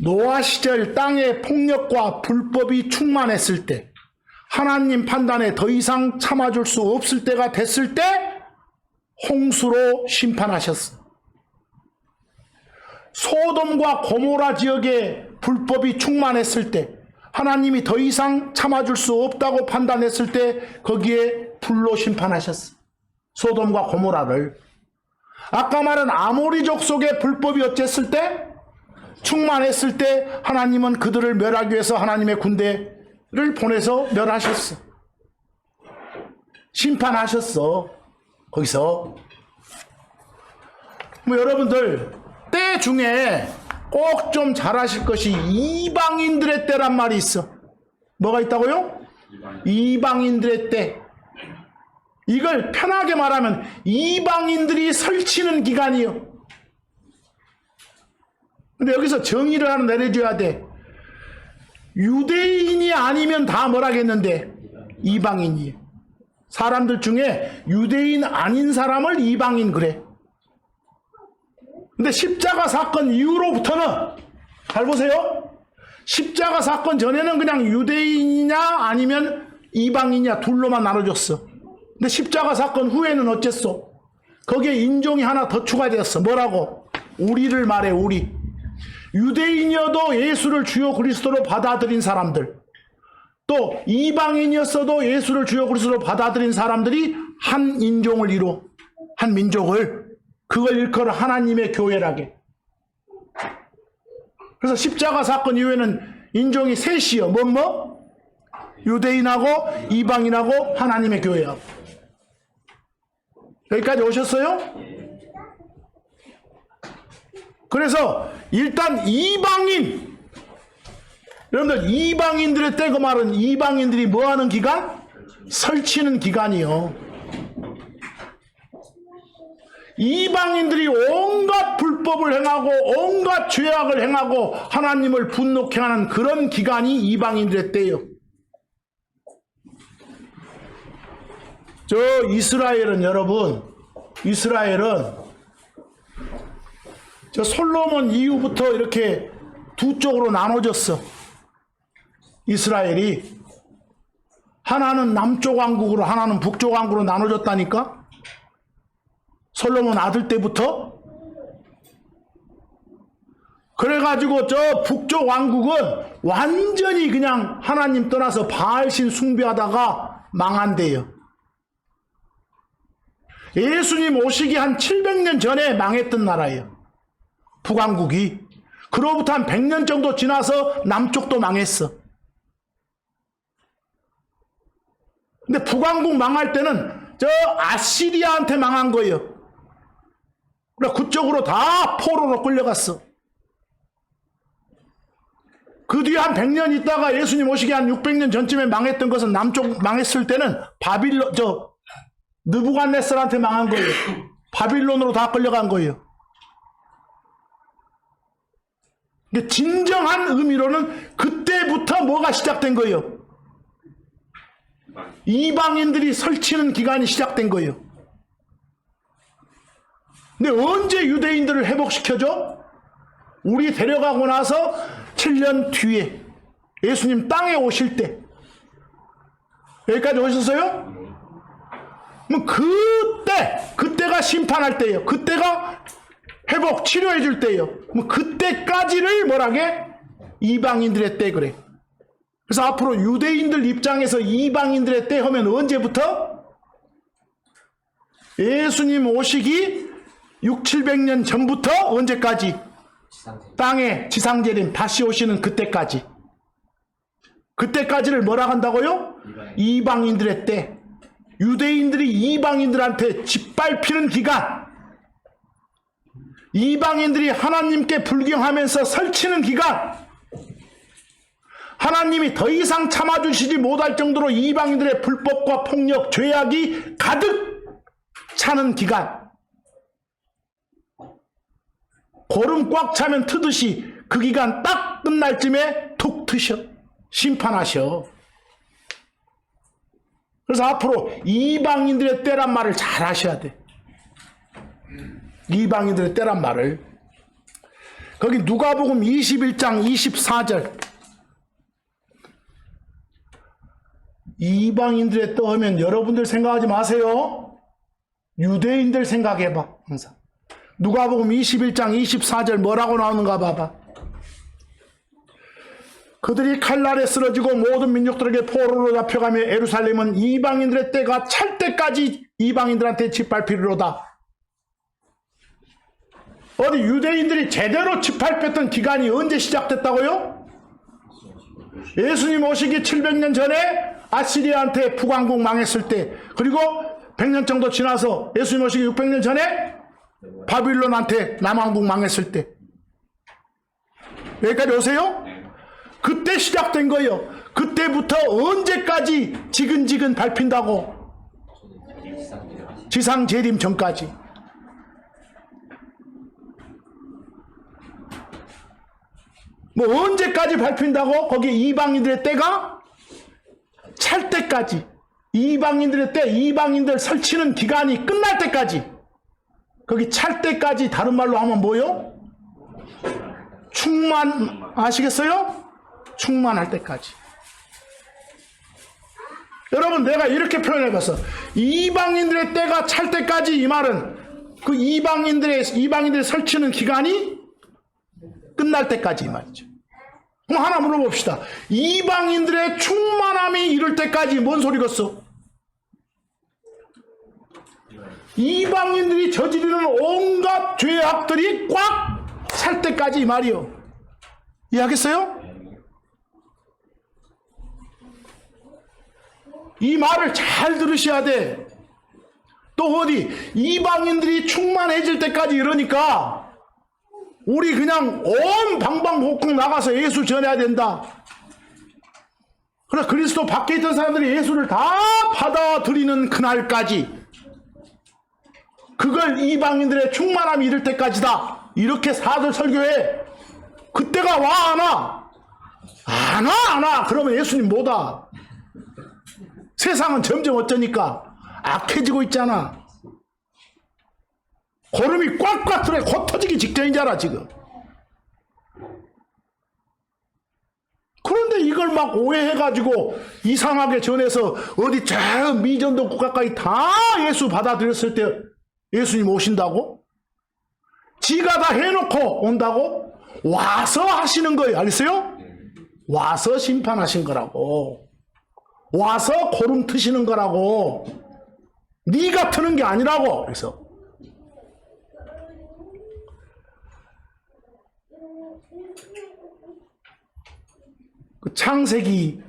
노아 시절 땅의 폭력과 불법이 충만했을 때, 하나님 판단에 더 이상 참아줄 수 없을 때가 됐을 때 홍수로 심판하셨어. 소돔과 고모라 지역에 불법이 충만했을 때, 하나님이 더 이상 참아줄 수 없다고 판단했을 때 거기에 불로 심판하셨어. 소돔과 고모라를. 아까 말한 아모리족 속에 불법이 어쨌을 때? 충만했을 때 하나님은 그들을 멸하기 위해서 하나님의 군대를 보내서 멸하셨어. 심판하셨어. 거기서. 뭐 여러분들, 때 중에 꼭 좀 잘 아실 것이 이방인들의 때란 말이 있어. 뭐가 있다고요? 이방인들의 때. 이걸 편하게 말하면 이방인들이 설치는 기간이요. 근데 여기서 정의를 하나 내려줘야 돼. 유대인이 아니면 다 뭐라겠는데? 이방인이. 사람들 중에 유대인 아닌 사람을 이방인 그래. 근데 십자가 사건 이후로부터는, 잘 보세요. 십자가 사건 전에는 그냥 유대인이냐 아니면 이방인이냐 둘로만 나눠줬어. 근데 십자가 사건 후에는 어쨌어? 거기에 인종이 하나 더 추가되었어. 뭐라고? 우리를 말해, 우리. 유대인이어도 예수를 주요 그리스도로 받아들인 사람들, 또 이방인이었어도 예수를 주요 그리스도로 받아들인 사람들이 한 인종을 이루, 한 민족을, 그걸 일컬어 하나님의 교회라게. 그래서 십자가 사건 이후에는 인종이 셋이요. 뭐? 유대인하고 이방인하고 하나님의 교회하고. 여기까지 오셨어요? 그래서 일단 이방인, 여러분들 이방인들의 때, 그 말은 이방인들이 뭐하는 기간? 설치는 기간이요. 이방인들이 온갖 불법을 행하고 온갖 죄악을 행하고 하나님을 분노케 하는 그런 기간이 이방인들의 때예요. 저 이스라엘은, 여러분, 이스라엘은 저 솔로몬 이후부터 이렇게 두 쪽으로 나눠졌어. 이스라엘이 하나는 남쪽 왕국으로, 하나는 북쪽 왕국으로 나눠졌다니까. 솔로몬 아들 때부터. 그래가지고 저 북쪽 왕국은 완전히 그냥 하나님 떠나서 바알신 숭배하다가 망한대요. 예수님 오시기 한 700년 전에 망했던 나라예요. 북왕국이. 그로부터 한 100년 정도 지나서 남쪽도 망했어. 근데 북왕국 망할 때는 저 아시리아한테 망한 거예요. 그래, 그쪽으로 다 포로로 끌려갔어. 그 뒤에 한 100년 있다가 예수님 오시기 한 600년 전쯤에 망했던 것은, 남쪽 망했을 때는 느부갓네살한테 망한 거예요. 바빌론으로 다 끌려간 거예요. 근데 진정한 의미로는 그때부터 뭐가 시작된 거예요? 이방인들이 설치는 기간이 시작된 거예요. 근데 언제 유대인들을 회복시켜줘? 우리 데려가고 나서 7년 뒤에 예수님 땅에 오실 때. 여기까지 오셨어요? 그럼 그때가 심판할 때예요. 그때가 회복, 치료해 줄 때예요. 그럼 그때까지를 뭐라게? 이방인들의 때 그래. 그래서 앞으로 유대인들 입장에서 이방인들의 때 하면 언제부터? 예수님 오시기 6, 700년 전부터 언제까지? 땅에 지상재림 다시 오시는 그때까지. 그때까지를 뭐라 한다고요? 이방인들의 때. 유대인들이 이방인들한테 짓밟히는 기간. 이방인들이 하나님께 불경하면서 설치는 기간. 하나님이 더 이상 참아주시지 못할 정도로 이방인들의 불법과 폭력, 죄악이 가득 차는 기간. 고름 꽉 차면 트듯이 그 기간 딱 끝날 쯤에 툭 트셔. 심판하셔. 그래서 앞으로 이방인들의 때란 말을 잘 하셔야 돼. 이방인들의 때란 말을. 거기 누가복음 21장 24절. 이방인들의 때 하면 여러분들 생각하지 마세요. 유대인들 생각해봐. 항상. 누가복음 21장 24절 뭐라고 나오는가 봐봐. 그들이 칼날에 쓰러지고 모든 민족들에게 포로로 잡혀가며 예루살렘은 이방인들의 때가 찰 때까지 이방인들한테 짓밟히리로다. 어디 유대인들이 제대로 짓밟혔던 기간이 언제 시작됐다고요? 예수님 오시기 700년 전에 아시리아한테 북왕국 망했을 때, 그리고 100년 정도 지나서 예수님 오시기 600년 전에 바빌론한테 남왕국 망했을 때. 여기까지 오세요? 그때 시작된 거예요. 그때부터 언제까지 지근지근 밟힌다고? 지상 재림 전까지. 뭐 언제까지 밟힌다고? 거기 이방인들의 때가 찰 때까지. 이방인들의 때, 이방인들 설치는 기간이 끝날 때까지. 거기 찰 때까지, 다른 말로 하면 뭐요? 충만, 아시겠어요? 충만할 때까지. 여러분, 내가 이렇게 표현해봤어. 이방인들의 때가 찰 때까지, 이 말은 그 이방인들의 설치는 기간이 끝날 때까지, 이 말이죠. 그럼 하나 물어봅시다. 이방인들의 충만함이 이룰 때까지 뭔 소리겠어? 이방인들이 저지르는 온갖 죄악들이 꽉 찰 때까지, 이 말이요. 이해하겠어요? 이 말을 잘 들으셔야 돼. 또 어디 이방인들이 충만해질 때까지 이러니까 우리 그냥 온 방방곡곡 나가서 예수 전해야 된다. 그래, 그리스도 밖에 있던 사람들이 예수를 다 받아들이는 그날까지, 그걸 이방인들의 충만함이 이를 때까지다. 이렇게 사도 설교해. 그때가 와, 안 와? 안 와. 그러면 예수님 뭐다? 세상은 점점 어쩌니까 악해지고 있잖아. 고름이 꽉꽉 들어 곧 터지기 직전이잖아 지금. 그런데 이걸 막 오해해가지고 이상하게 전해서 어디 저 미전도 국가까지 다 예수 받아들였을 때 예수님 오신다고? 지가 다 해놓고 온다고? 와서 하시는 거예요. 알겠어요? 와서 심판하신 거라고. 와서 고름 트시는 거라고. 네가 트는 게 아니라고. 그래서 그 창세기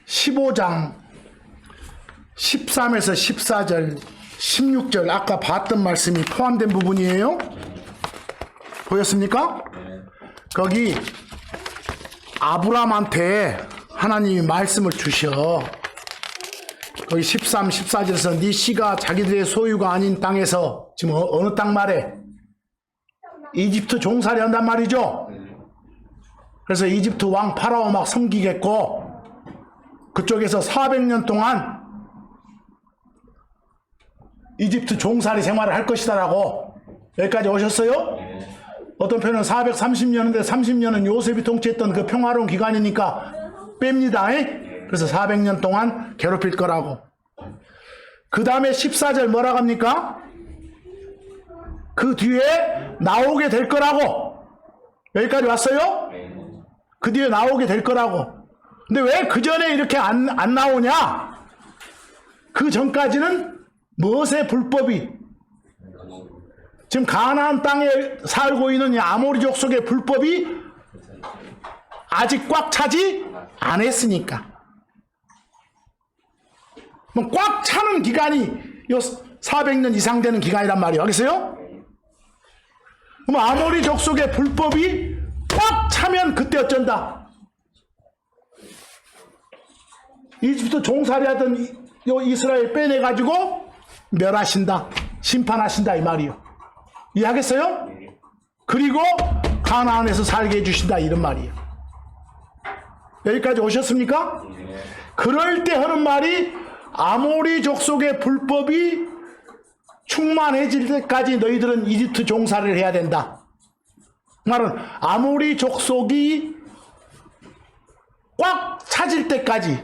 15장 13에서 14절 16절 아까 봤던 말씀이 포함된 부분이에요. 보였습니까? 거기 아브라함한테 하나님이 말씀을 주셔. 거기 13, 14절에서 네 씨가 자기들의 소유가 아닌 땅에서, 지금 어느 땅 말해? 이집트 종살이 한단 말이죠. 그래서 이집트 왕 파라오 막 섬기겠고, 그쪽에서 400년 동안 이집트 종살이 생활을 할 것이다라고. 여기까지 오셨어요? 어떤 편은 430년인데 30년은 요셉이 통치했던 그 평화로운 기간이니까 뺍니다. 그래서 400년 동안 괴롭힐 거라고. 그 다음에 14절 뭐라고 합니까? 그 뒤에 나오게 될 거라고. 여기까지 왔어요? 그 뒤에 나오게 될 거라고. 근데 왜 그 전에 이렇게 안 나오냐? 그 전까지는 무엇의 불법이? 지금 가나안 땅에 살고 있는 이 아모리 족속의 불법이 아직 꽉 차지 안 했으니까. 꽉 차는 기간이 요 400년 이상 되는 기간이란 말이에요. 알겠어요? 그럼 아모리 족속의 불법이 꽉 차면 그때 어쩐다? 이집트 종살이 하던 요 이스라엘 빼내가지고 멸하신다. 심판하신다 이 말이요. 이해하겠어요? 그리고 가나안에서 살게 해주신다 이런 말이에요. 여기까지 오셨습니까? 그럴 때 하는 말이 아모리 족속의 불법이 충만해질 때까지 너희들은 이집트 종살이를 해야 된다. 말은 아모리 족속이 꽉 차질 때까지,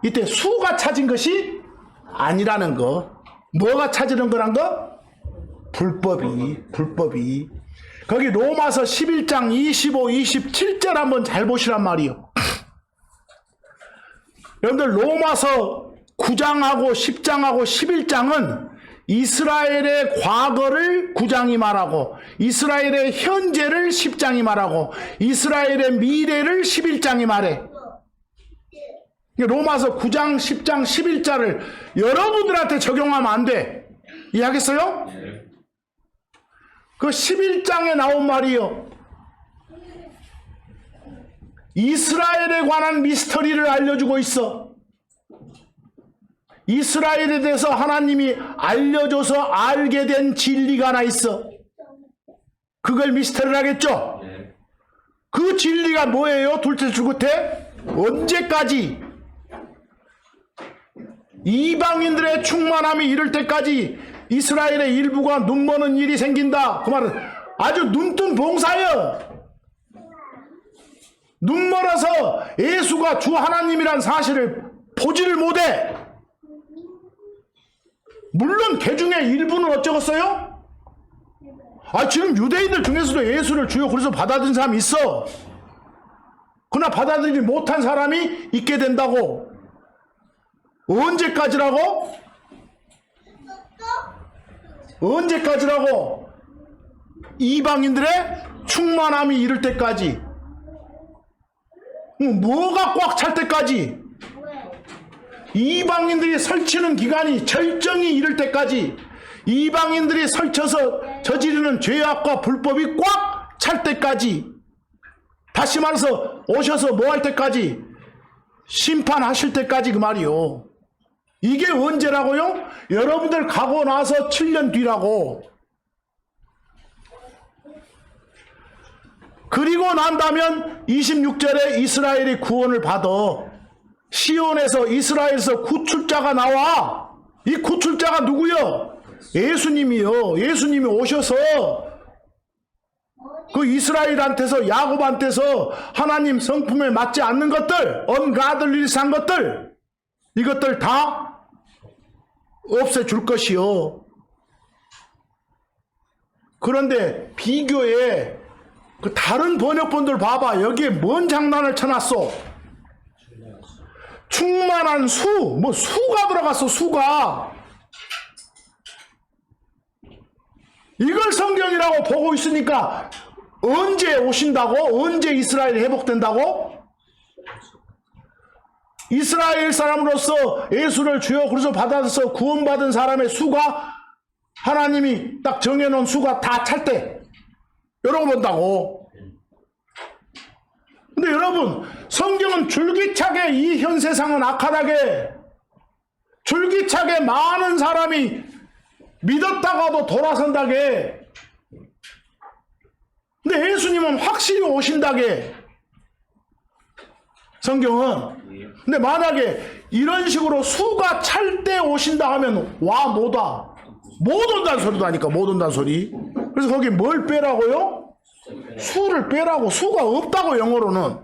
이때 수가 차진 것이 아니라는 거. 뭐가 차지는 거란 거? 불법이. 거기 로마서 11장 25, 27절 한번 잘 보시란 말이요. 여러분들 로마서 9장하고 10장하고 11장은 이스라엘의 과거를 9장이 말하고, 이스라엘의 현재를 10장이 말하고, 이스라엘의 미래를 11장이 말해. 로마서 9장, 10장, 11장을 여러분들한테 적용하면 안 돼. 이해하겠어요? 그 11장에 나온 말이요. 이스라엘에 관한 미스터리를 알려주고 있어. 이스라엘에 대해서 하나님이 알려줘서 알게 된 진리가 하나 있어. 그걸 미스터리를 하겠죠? 그 진리가 뭐예요? 둘째 줄 끝에 언제까지? 이방인들의 충만함이 이를 때까지 이스라엘의 일부가 눈머는 일이 생긴다. 그 말은 아주 눈뜬 봉사여. 눈멀어서 예수가 주 하나님이란 사실을 보지를 못해. 물론 그 중에 일부는 어쩌겠어요? 지금 유대인들 중에서도 예수를 주요 그리스도 받아들인 사람이 있어. 그러나 받아들이지 못한 사람이 있게 된다고. 언제까지라고? 언제까지라고? 이방인들의 충만함이 이를 때까지. 뭐가 꽉 찰 때까지? 이방인들이 설치는 기간이 절정이 이를 때까지, 이방인들이 설쳐서 저지르는 죄악과 불법이 꽉 찰 때까지, 다시 말해서 오셔서 뭐 할 때까지? 심판하실 때까지 그 말이요. 이게 언제라고요? 여러분들 가고 나서 7년 뒤라고. 그리고 난다면 26절에 이스라엘이 구원을 받아. 시온에서, 이스라엘에서 구출자가 나와. 이 구출자가 누구요? 예수님이요. 예수님이 오셔서 그 이스라엘한테서, 야곱한테서 하나님 성품에 맞지 않는 것들, 언가들리스한 것들, 이것들 다 없애줄 것이요. 그런데 비교에 그 다른 번역본들 봐봐. 여기에 뭔 장난을 쳐놨어? 충만한 수, 뭐 수가 들어갔어. 수가. 이걸 성경이라고 보고 있으니까 언제 오신다고? 언제 이스라엘이 회복된다고? 이스라엘 사람으로서 예수를 주여 그리스도 받아서 구원받은 사람의 수가, 하나님이 딱 정해놓은 수가 다 찰 때 이러고 본다고. 근데 여러분, 성경은 줄기차게 이 현 세상은 악하다게, 줄기차게 많은 사람이 믿었다가도 돌아선다게, 근데 예수님은 확실히 오신다게, 성경은. 근데 만약에 이런 식으로 수가 찰 때 오신다 하면 와 못 와. 못 온다는 소리도 하니까 못 온다는 소리. 그래서 거기 뭘 빼라고요? 수를 빼라고. 수가 없다고. 영어로는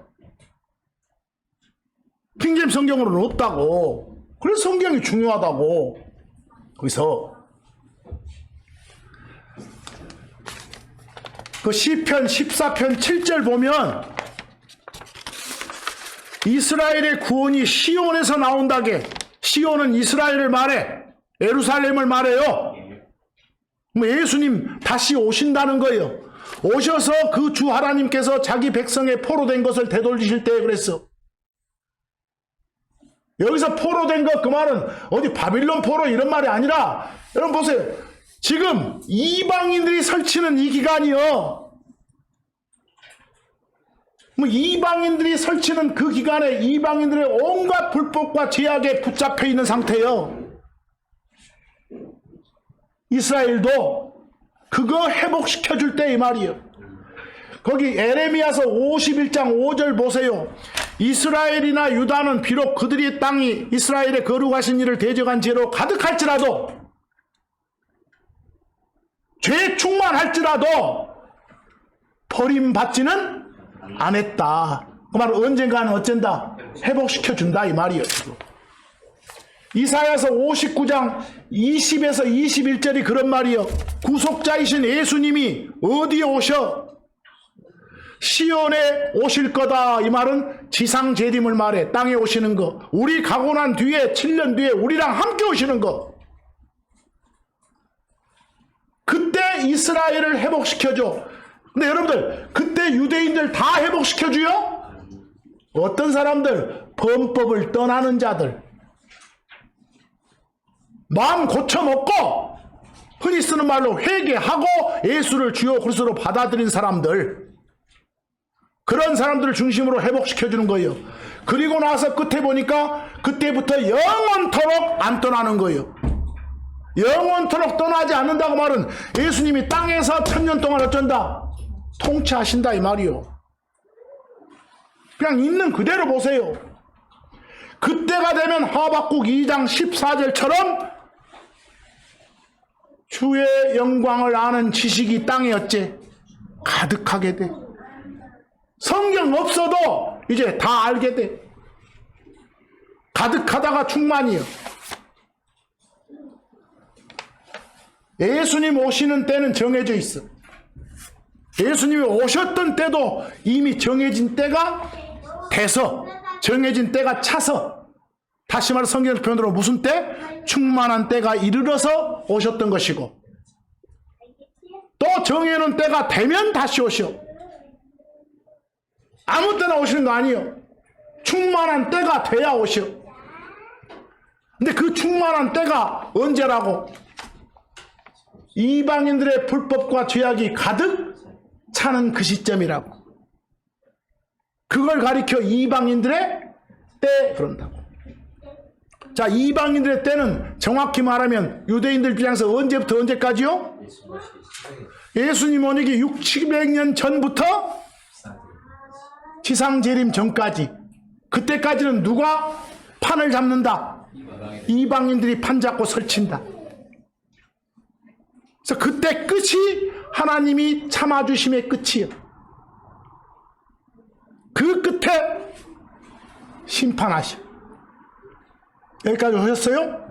킹제임스 성경으로는 없다고. 그래서 성경이 중요하다고. 거기서 그 시편 14편 7절 보면 이스라엘의 구원이 시온에서 나온다게. 시온은 이스라엘을 말해. 예루살렘을 말해요. 뭐 예수님 다시 오신다는 거예요. 오셔서 그 주 하나님께서 자기 백성의 포로된 것을 되돌리실 때 그랬어. 여기서 포로된 것 그 말은 어디 바빌론 포로 이런 말이 아니라 여러분 보세요. 지금 이방인들이 설치는 이 기간이요. 뭐 이방인들이 설치는 그 기간에 이방인들의 온갖 불법과 죄악에 붙잡혀 있는 상태예요. 이스라엘도 그거 회복시켜줄 때 이 말이에요. 거기 에레미야서 51장 5절 보세요. 이스라엘이나 유다는 비록 그들의 땅이 이스라엘의 거룩하신 일을 대적한 죄로 가득할지라도 죄 충만할지라도 버림받지는 안 했다. 그 말은 언젠가는 어쩐다? 회복시켜준다 이 말이에요. 지금. 이사야서 59장 20에서 21절이 그런 말이요. 구속자이신 예수님이 어디에 오셔? 시온에 오실 거다. 이 말은 지상 재림을 말해. 땅에 오시는 거. 우리 가고 난 뒤에 7년 뒤에 우리랑 함께 오시는 거. 그때 이스라엘을 회복시켜줘. 근데 여러분들 그때 유대인들 다 회복시켜줘요? 어떤 사람들? 범법을 떠나는 자들. 마음 고쳐먹고 흔히 쓰는 말로 회개하고 예수를 주요 그리스도로 받아들인 사람들, 그런 사람들을 중심으로 회복시켜주는 거예요. 그리고 나서 끝에 보니까 그때부터 영원토록 안 떠나는 거예요. 영원토록 떠나지 않는다고 말은 예수님이 땅에서 1000년 동안 어쩐다? 통치하신다 이 말이요. 그냥 있는 그대로 보세요. 그때가 되면 하박국 2장 14절처럼 주의 영광을 아는 지식이 땅에 어째 가득하게 돼. 성경 없어도 이제 다 알게 돼. 가득하다가 충만이요. 예수님 오시는 때는 정해져 있어. 예수님이 오셨던 때도 이미 정해진 때가 돼서, 정해진 때가 차서, 다시 말해 성경 표현으로 무슨 때? 충만한 때가 이르러서 오셨던 것이고, 또 정해놓은 때가 되면 다시 오셔. 아무 때나 오시는 거 아니에요. 충만한 때가 돼야 오셔. 근데 그 충만한 때가 언제라고? 이방인들의 불법과 죄악이 가득 차는 그 시점이라고. 그걸 가리켜 이방인들의 때 그런다고. 자, 이방인들의 때는 정확히 말하면 유대인들 입장에서 언제부터 언제까지요? 예수님 오기 600~700년 전부터 지상재림 전까지. 그때까지는 누가 판을 잡는다? 이방인들이 판 잡고 설친다. 그래서 그때 끝이 하나님이 참아주심의 끝이에요. 그 끝에 심판하셔. 여기까지 오셨어요?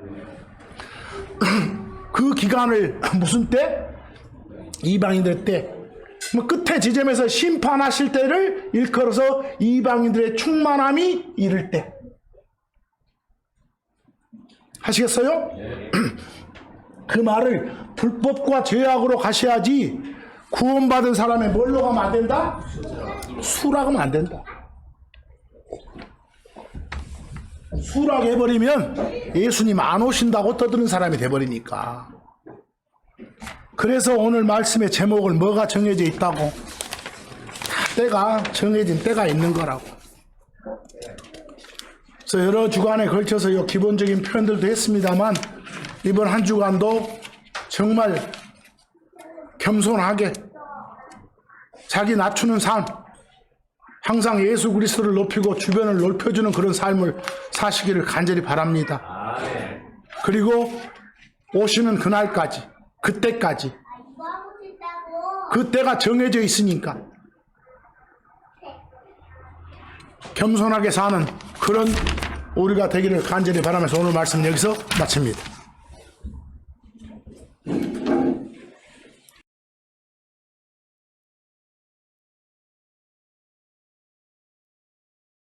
그 기간을 무슨 때? 이방인들 때. 뭐 끝에 지점에서 심판하실 때를 일컬어서 이방인들의 충만함이 이를 때. 하시겠어요? 그 말을 불법과 죄악으로 가셔야지 구원받은 사람의 뭘로 가면 안 된다? 수락 하면 안 된다. 수락해버리면 예수님 안 오신다고 떠드는 사람이 돼버리니까. 그래서 오늘 말씀의 제목을 뭐가 정해져 있다고? 때가 정해진 때가 있는 거라고. 그래서 여러 주간에 걸쳐서 이 기본적인 표현들도 했습니다만 이번 한 주간도 정말 겸손하게 자기 낮추는 삶, 항상 예수 그리스도를 높이고 주변을 넓혀주는 그런 삶을 사시기를 간절히 바랍니다. 그리고 오시는 그날까지, 그때까지, 그때가 정해져 있으니까 겸손하게 사는 그런 우리가 되기를 간절히 바라면서 오늘 말씀 여기서 마칩니다.